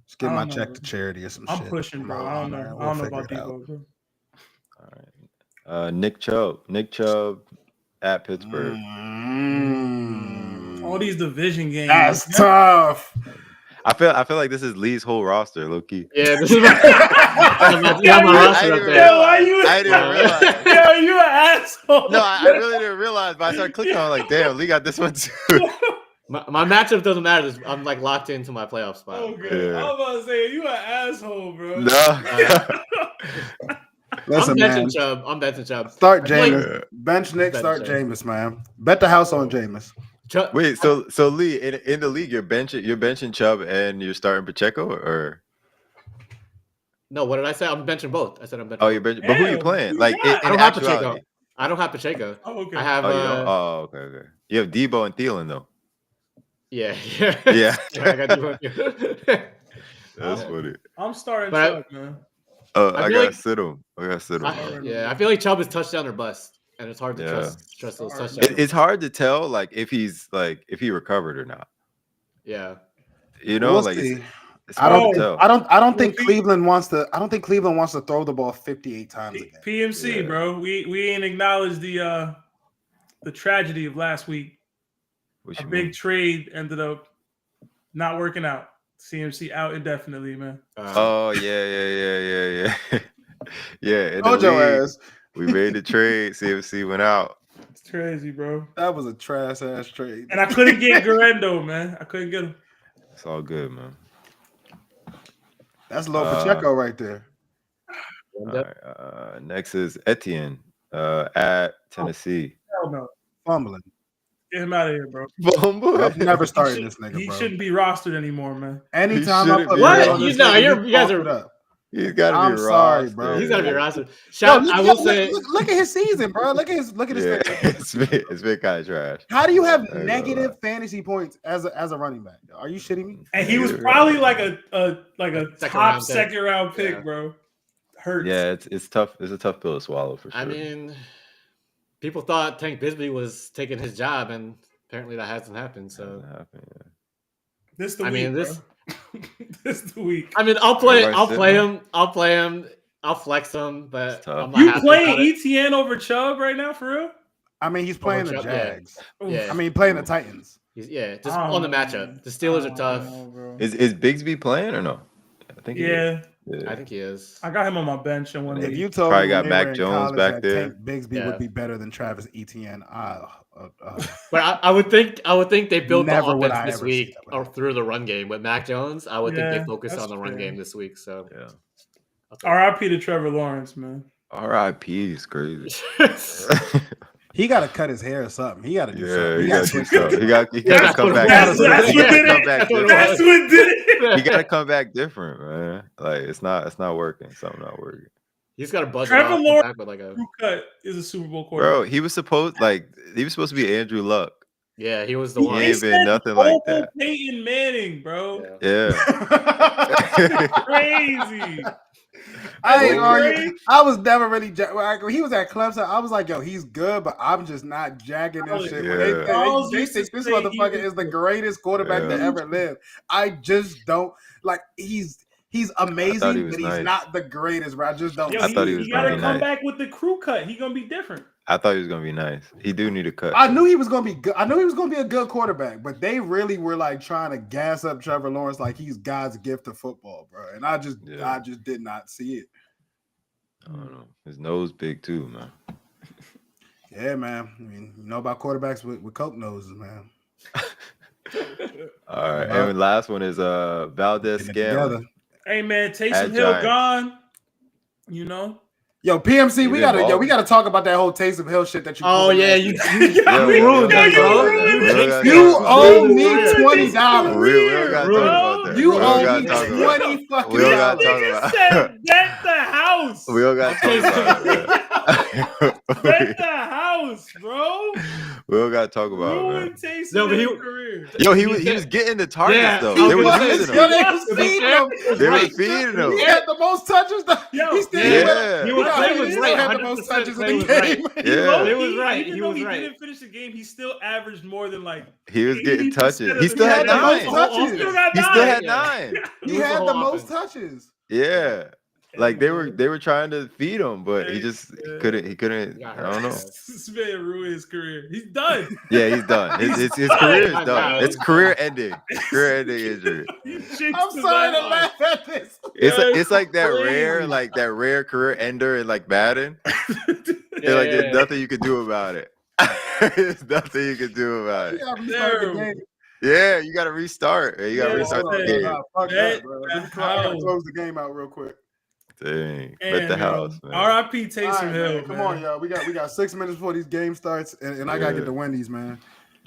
Just give my check to charity or some shit. I'm pushing, bro. I don't know. I don't know about Debo, bro. All right. Nick Chubb at Pittsburgh. All these division games. That's tough. I feel like this is Lee's whole roster, low key. Yeah, this is my roster up there. I didn't realize. Yo, you an asshole. No, I really didn't realize, but I started clicking on like, damn, Lee got this one too. My matchup doesn't matter. I'm like locked into my playoff spot. Okay. Yeah. I was about to say you an asshole, bro. No. Listen, I'm man. benching Chubb. Start I feel like- Jameis. Bench Nick. Bench Start Jameis. Jameis, man. Bet the house on Jameis. Chubb, Wait, so Lee, in the league, you're benching Chubb and you're starting Pacheco, or no, what did I say? I'm benching both. I said I'm benching. oh, you're both. benching. But who are you Damn, playing? who Like you got? I in don't have actuality. Pacheco. I don't have Pacheco. Oh, okay. I have. Oh, you don't? Oh, okay. You have Debo and Thielen though. Yeah. Yeah. I got Debo. That's funny. I'm starting But Chuck, man. Oh, I I feel gotta like- sit him. I gotta sit him. I feel like Chubb is touchdown or bust, and it's hard to Yeah. trust those Hard. touchdowns. It's hard to tell, like if he recovered or not. Yeah. You know, We'll like see. it's I hard don't. to tell. I don't think Well, Cleveland wants to. I don't think Cleveland wants to throw the ball 58 times again. PMC, Yeah. bro. We ain't acknowledged the tragedy of last week. What A you big mean? trade ended up not working out. CMC out indefinitely, man. Oh yeah. Yeah. In the Hold your league, ass. we made the trade. CMC went out. It's crazy, bro. That was a trash ass trade. And I couldn't get Garendo, man. I couldn't get him. It's all good, man. That's low Pacheco right there. All right. Next is Etienne at Tennessee. Hell no. Fumbling. Get him out of here, bro. I'm never starting this nigga, He bro. shouldn't be rostered anymore, man. Anytime He I shouldn't put be. money What? on this You know, nigga, you he guys fucked are- it up. He's got to be I'm sorry, rostered. bro. He's got to be rostered. Yo, Shout, I will say, look at his season, bro. Look at his Yeah, figure. it's been kind of trash. How do you have I ain't gonna negative lie. fantasy points as a running back? Are you shitting me? And he was Yeah. probably like a Second top round pick. second round pick, Yeah. bro. Hurts. Yeah, it's tough. It's a tough pill to swallow for sure. I mean, people thought Tank Bisbee was taking his job, and apparently that hasn't happened. So, Doesn't happen, yeah. This the I week, mean, bro. this- This the week. I mean, I'll play Everybody's him. I'll play him. I'll flex him, but It's tough. I'm not You happy playing about it. ETN over Chubb right now, for real? I mean, he's playing the Chubb, yeah. Jags. Yeah. I mean, playing the Titans. Just I don't on the know, matchup. man. The Steelers I are don't tough. know, bro. Is Bigsby playing or no? I think he is. Yeah, I think he is. I got him on my bench in one If league. you told Probably me got when Mac they were in Jones college back that there. Tank Bigsby Yeah. would be better than Travis Etienne, But I would think they built the Never would offense I this ever week see that or happen. through the run game with Mac Jones. I would think Yeah, they focused that's on the run fair. game this week. So Yeah. RIP to Trevor Lawrence, man. R.I.P. is crazy. he got to cut his hair or something. He got to do Yeah, something. he He got got to do to switch something. up. He got to That's come what back. it was. That's He what gotta did come it. back That's what it different. That's what did it. He got to come back different, man. Like it's not working. Something not working. he's got a budget. Trevor off, Lawrence- back with like a Drew Cut is a Super Bowl quarterback. Bro, he was supposed to be Andrew Luck. yeah. He was the He one. ain't been nothing like Mobile that. Peyton Manning, bro. Yeah. Yeah. Crazy. I ain't Oh, arguing. I was never really. When he was at Clemson, I was like, "Yo, he's good," but I'm just not jagging this shit. When Yeah. Charles they used to think this say he motherfucker was is the greatest quarterback to Yeah. ever live. I just don't like. He's amazing, he was but he's nice. not the greatest. Bro. I just don't. Yo, I thought he was gotta gonna be come nice. back with the crew cut. He gonna be different. I thought he was gonna be nice. He do need a cut. I knew he was gonna be good. I knew he was gonna be a good quarterback, but they really were like trying to gas up Trevor Lawrence like he's God's gift to football, bro. And I just did not see it. I don't know. His nose big too, man. Yeah, man. I mean, you know about quarterbacks with coke noses, man. All right, and the last one is Valdez Get it Scantling. together. Hey man, Taysom At Hill Giants. gone. You know. Yo, PMC, we He gotta been we gotta talk about that whole Taysom Hill shit that you. Oh pulled yeah, last you week. Yeah, ruined that, bro. You owe me $20. We don't gotta talk about that. You We don't owe gotta me talk about it. $20 fucking We don't gotta dollars. talk Nigga about said bet the house. We don't gotta talk about Bet it. the house, bro. We don't gotta talk about it, Ruin man. Taysom No, but Hill's he- career. Yo, he was getting the targets Yeah, though. I They was were gonna using say, Yo, him. they was feeding him. They were Right. feeding him. He had the most touches. Yo, He still yeah. He was Yo, Clay he was still right. had the most 100% touches in Clay the was game. right. Yeah. He was right. Even He though was he right. didn't finish the game, he still averaged more than like. He was getting 80% touches. of He the still had time. nine. The most touches. He still got He nine. still had Yeah. 9. He It was had whole the most offense. touches. Yeah. Like they were trying to feed him, but he Yeah. just couldn't. He couldn't. Got I hurt. don't know. This man ruined his career. He's done. Yeah, he's done. His career is I'm done. out. It's career ending. Career ending injury. He jinxed I'm his sorry to own laugh at this. It's like that crazy. rare career ender in like Madden. life. It's like there's nothing you can do about it. There's nothing you can do about it. Yeah, I'm starting the game. Yeah, you got to restart. You got to Yeah, restart Hold the on, hey, game. nah, fuck bet that, bro. the I gotta house. close the game out real quick. Dang. Bet Damn, the yo. house, man. R.I.P. All Taysom right, Hill, man. Come on, y'all. We got 6 minutes before these games starts, and I gotta get Yeah. the Wendy's, man.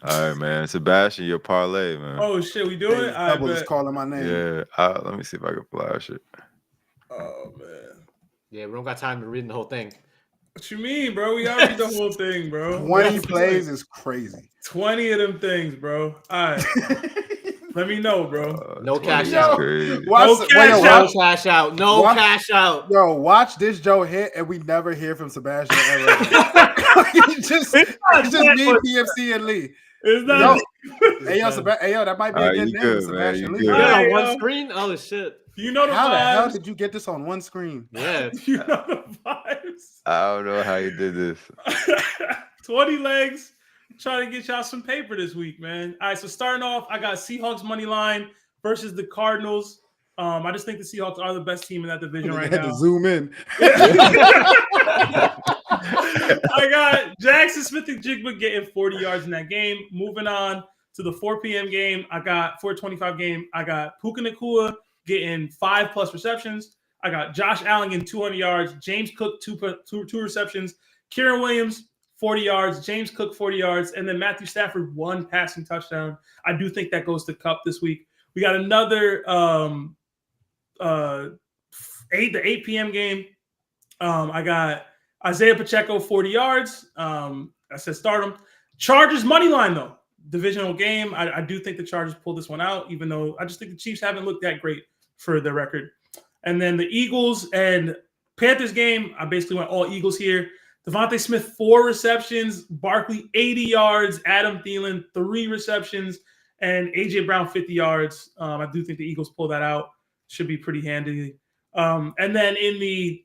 All right, man. Sebastian, your parlay, man. Oh shit, we do Hey, it. I Double is bet. calling my name. Yeah. Let me see if I can flash it. Oh man, Yeah, we don't got time to read the whole thing. what you mean, bro? We already the whole thing, bro. 20 It's plays like is crazy. 20 of them things, bro. All right, let me know, bro. No 20 cash is out. crazy. Watch, No wait, yo, cash No out. cash out. No Watch- cash out. Yo, watch this Joe hit, and we never hear from Sebastian ever again. it's just me, PFC, and Lee. It's Yo, not. hey, yo, that might be All a right, good you name, good, man. Sebastian You Lee. good. You got it Alright, on one yo. screen? Oh shit. You know the How the hell vibes. did you get this on one screen? Yeah. You know the vibes. I don't know how you did this. 20 legs. Trying to get y'all some paper this week, man. All right, so starting off, I got Seahawks money line versus the Cardinals. I just think the Seahawks are the best team in that division I right had now. to zoom in. I got Jackson Smith and Jigba getting 40 yards in that game. Moving on to the 4 p.m. game, I got 4:25 game. I got Puka Nacua getting 5+ receptions. I got Josh Allen getting 200 yards. James Cook two receptions. Kieran Williams 40 yards. James Cook 40 yards, and then Matthew Stafford 1 passing touchdown. I do think that goes to Cup this week. We got another the 8 p.m. game. I got Isaiah Pacheco 40 yards. I said start him. Chargers money line though. Divisional game. I do think the Chargers pull this one out, even though I just think the Chiefs haven't looked that great for their record. And then the Eagles and Panthers game, I basically went all Eagles here. Devontae Smith 4 receptions, Barkley 80 yards, Adam Thielen 3 receptions, and AJ Brown 50 yards. I do think the Eagles pull that out. Should be pretty handy. And then in the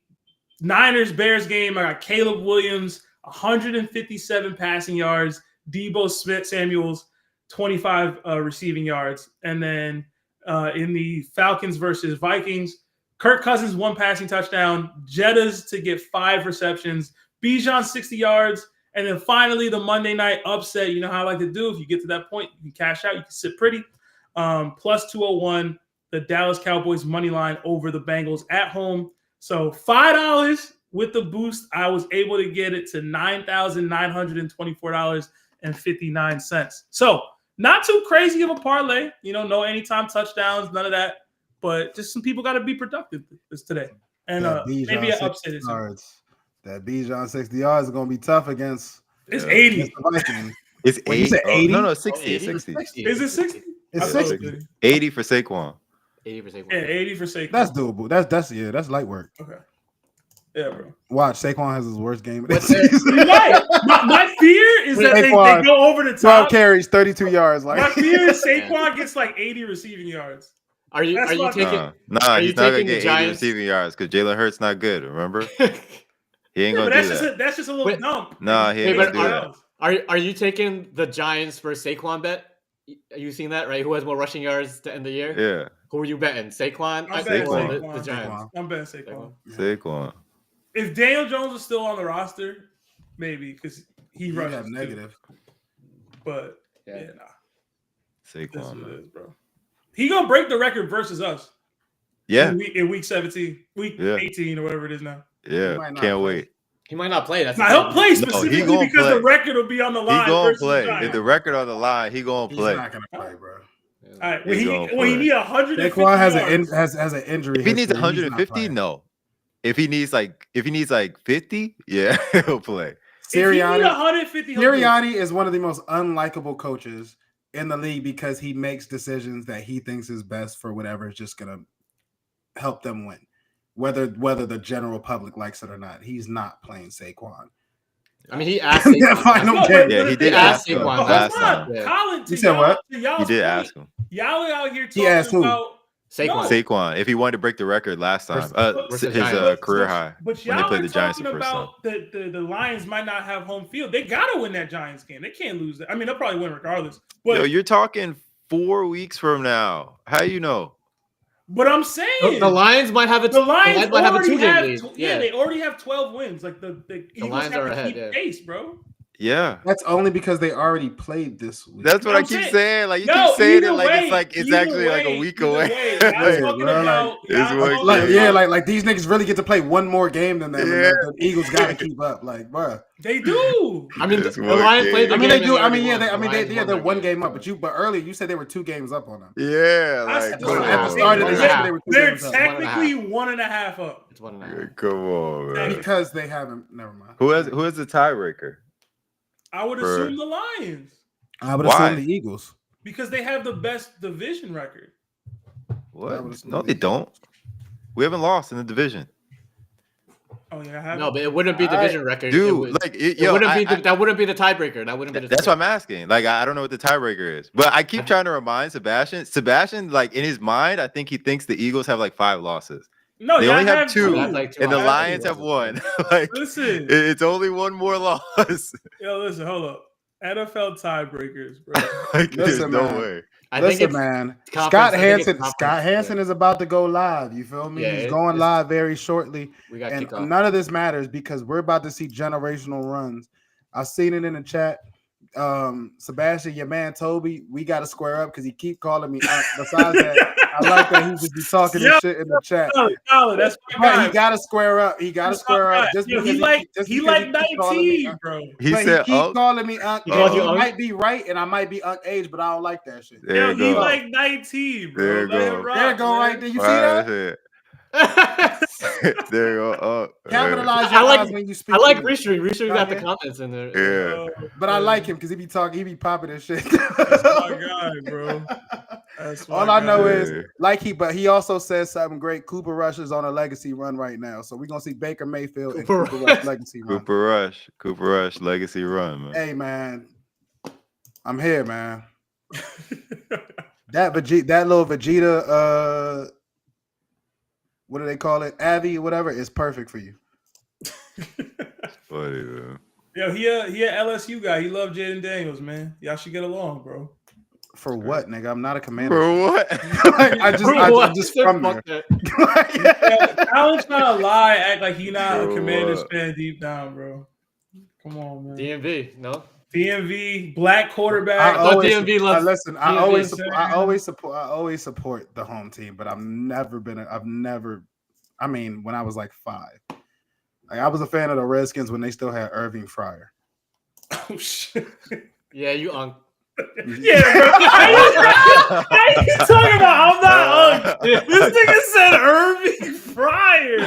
Niners-Bears game, I got Caleb Williams, 157 passing yards, Debo Samuels, 25 receiving yards. And then in the Falcons versus Vikings, Kirk Cousins 1 passing touchdown, Jettas to get 5 receptions, Bijan 60 yards, and then finally the Monday night upset. You know how I like to do. If you get to that point, you can cash out. You can sit pretty. Plus 201, the Dallas Cowboys money line over the Bengals at home. So $5 with the boost, I was able to get it to $9,924.59. So not too crazy of a parlay. You know, no anytime touchdowns, none of that. But just some people got to be productive this today. And maybe an upset is that Bijan 60 yards is going to be tough against. It's 80. Against the Vikings. It's Wait, you 80. said 80? No, 60. It's 60. Is it 60? It's I thought 60. it was 80 for Saquon. 80 for Saquon. Yeah, 80 for Saquon. That's doable. That's light work. Okay. Yeah, bro. Watch, Saquon has his worst game of the What's that? season. Right. My fear is that they Saquon, go over the 12 top. carries, 32 yards. My Like fear is Saquon gets like 80 receiving yards. Are you That's my- taking Nah, Are you he's not gonna taking the get 80 Giants? receiving yards because Jalen Hurts not good. Remember, he ain't Yeah, gonna but do that. that's just a little Wait, dump. Nah, he ain't gonna do that. are you taking the Giants for Saquon bet? Are you seeing that, right? Who has more rushing yards to end the year? Yeah, Who are you betting? Saquon? I'm betting or Saquon. the Giants? I'm betting Saquon. Saquon. If Daniel Jones is still on the roster, maybe because he you rushes have too. negative. But Yeah. yeah, nah. This is Saquon. what it Man. is, bro. He gonna break the record versus us. Yeah, In week 17, week Yeah. 18 or whatever it is now. yeah. might not Can't play. wait. He might not play. That's the Now he'll thing. play he specifically gonna because play. the record will be on the He line. gonna versus play. Giants. If the record on the line, he gonna He's play. not gonna play, bro. All right, He when gonna he play. need 150 Saquon yards. has an injury. If he needs history, he's not 150, playing. no. If he needs like 50, yeah, he'll play. If he need Sirianni, 150, he'll do it. Sirianni is one of the most unlikable coaches in the league because he makes decisions that he thinks is best for whatever is just gonna help them win. Whether the general public likes it or not, he's not playing Saquon. I mean, he asked Saquon. Final No, game. Yeah, he did ask ask him Saquon last Hold on, time. Yeah. Colin, to You said y'all, what? to He y'all's did point, ask him. Y'all are out here He asked talking who? about Saquon. No. Saquon, if he wanted to break the record last time, Versus his Giants. career high But when they y'all played are the Giants the talking first time. about the Lions might not have home field. They gotta win that Giants game. They can't lose that. I mean, they'll probably win regardless. But Yo, you're talking 4 weeks from now. How you know? but I'm saying The Lions might have a the Lions might have a already 2-game have lead. they already have 12 wins. Like the Eagles Lions have are to ahead, keep yeah. pace, bro. Yeah. That's only because they already played this week. That's what I'm I keep saying. saying. Like you No, keep saying it either like way, it's either actually like a way, week either away. way. Y'all Yeah, talking bro, about it's y'all one talking Like, game. yeah, about like these niggas really get to play one more game than them, and Yeah. the Eagles got to keep up. Like, bro. they do. I mean, It's the one Lions played the game. I mean, game they and do. they I mean, already yeah, won. they, I The mean, Lions they're won their one game, game up. so. But earlier you said they were 2 games up on them. Yeah, That's like one come and a half. At the start of on, this One and year, a they half. were 2 They're games up. technically 1.5 up. It's 1.5. Yeah, come on, man. Because they haven't. Never mind. Who is the tiebreaker? I would For- assume the Lions I would Why? assume the Eagles. because they have the best division record. I What? would assume No, the they Eagles. don't. We haven't lost in the division, Oh yeah, I have. No, but it wouldn't be All right. division record. dude. It wouldn't be. That wouldn't be the tiebreaker. That wouldn't be. That's what I'm asking. Like, I don't know what the tiebreaker is, but I keep trying to remind Sebastian. Sebastian, like in his mind, I think he thinks the Eagles have like 5 losses. No, They y'all only have have 2, They have like 2 and the losses. Lions have 1. Like, Listen, it's only one more loss. listen, hold up. NFL tiebreakers, bro. Like, there's Listen, no man. way. I think Listen, it's man. conference- I think it's Scott conference Hansen split. is about to go live. You feel me? Yeah, He's going it's- live very shortly. We got And kickoff. none of this matters because we're about to see generational runs. I've seen it in the chat. Sebastian, your man Toby, we got to square up because he keep calling me. Besides that, I like that he just be talking this shit in the chat. Solid, that's my But guy. he got to square up. He got to That's my square up guy. just Yo, because he like keep calling 19, me. bro. He But said, he keep "Oh, calling me. He called you He Unc? might be right, and I might be age, but I don't like that shit. there Yo, you he go. like 19, bro. There you Let him go. rock, There you go, man. right there. You see Right, that? that's it. There you go. Oh, Capitalize your I like- eyes when you speak. I like to me. Restream. Restream got the Okay. comments in there. Yeah. Oh, But I man. like him because he be talking, he be popping and shit. That's my guy, bro. That's my All I know guy. is but he also says something great. Cooper Rush is on a legacy run right now. So we're gonna see Baker Mayfield and Cooper Cooper Rush. Rush legacy run. Cooper Rush, legacy run, man. Hey man. I'm here, man. That little Vegeta what do they call it? Avi, whatever, is perfect for you. Funny, man. Yo, he a LSU guy. He love Jaden Daniels, man. Y'all should get along, bro. For what, nigga? I'm not a commander. Bro, what? I just Said from fuck there. that. Yo, Alan's trying to lie, act like he not Bro, a Commanders what? fan deep down, bro. Come on, man. DMV, no. DMV, black quarterback. thought DMV loves listen. I DMV. always support the home team, but I've never. I mean, when I was like 5, like I was a fan of the Redskins when they still had Irving Fryer. Oh shit. Yeah, you Unc. Yeah, bro. How you talking about? I'm not Unc. This nigga said Irving Fryer.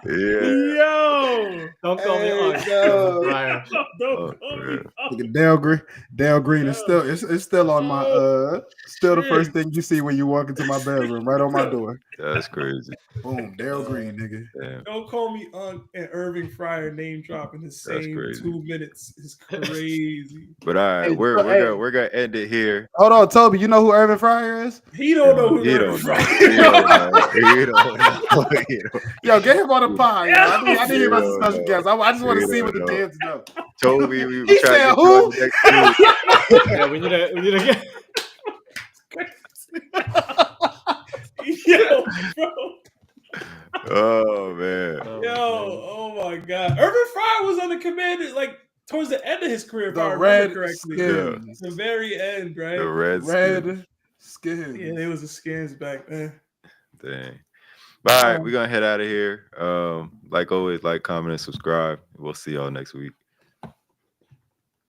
Yeah. Yo. Don't call me Hey, Unc. no. Brian. Don't call me Unc. Look at Dale Green is still it's still on my still the first thing you see when you walk into my bedroom, right on my door. That's crazy. Boom, Dale Green, nigga. Damn. Don't call me Unc and Irving Fryer name drop in the same crazy. 2 minutes. It's crazy. But all right, Hey, we're gonna end it here. Hold on, Toby. You know who Irving Fryer is? He don't know who He Irving don't know. Fryer He don't know. He don't know. He don't- Yo, get him on the pod. Yo. I need to hear about some Yeah, special guests. I just want to yeah, see what the no. kids know. Toby, we He try said to get who? you on the next week. Yeah, we need to get. Yo, bro. Oh man. Yo, oh my God. Irving Fryer was on the Commanders like towards the end of his career, if I The remember red correctly. skins. The very end, right? The Redskins. Red skins. Yeah, they was the skins back then. Dang. All right, we're gonna head out of here. Like always, like, comment, and subscribe. We'll see y'all next week.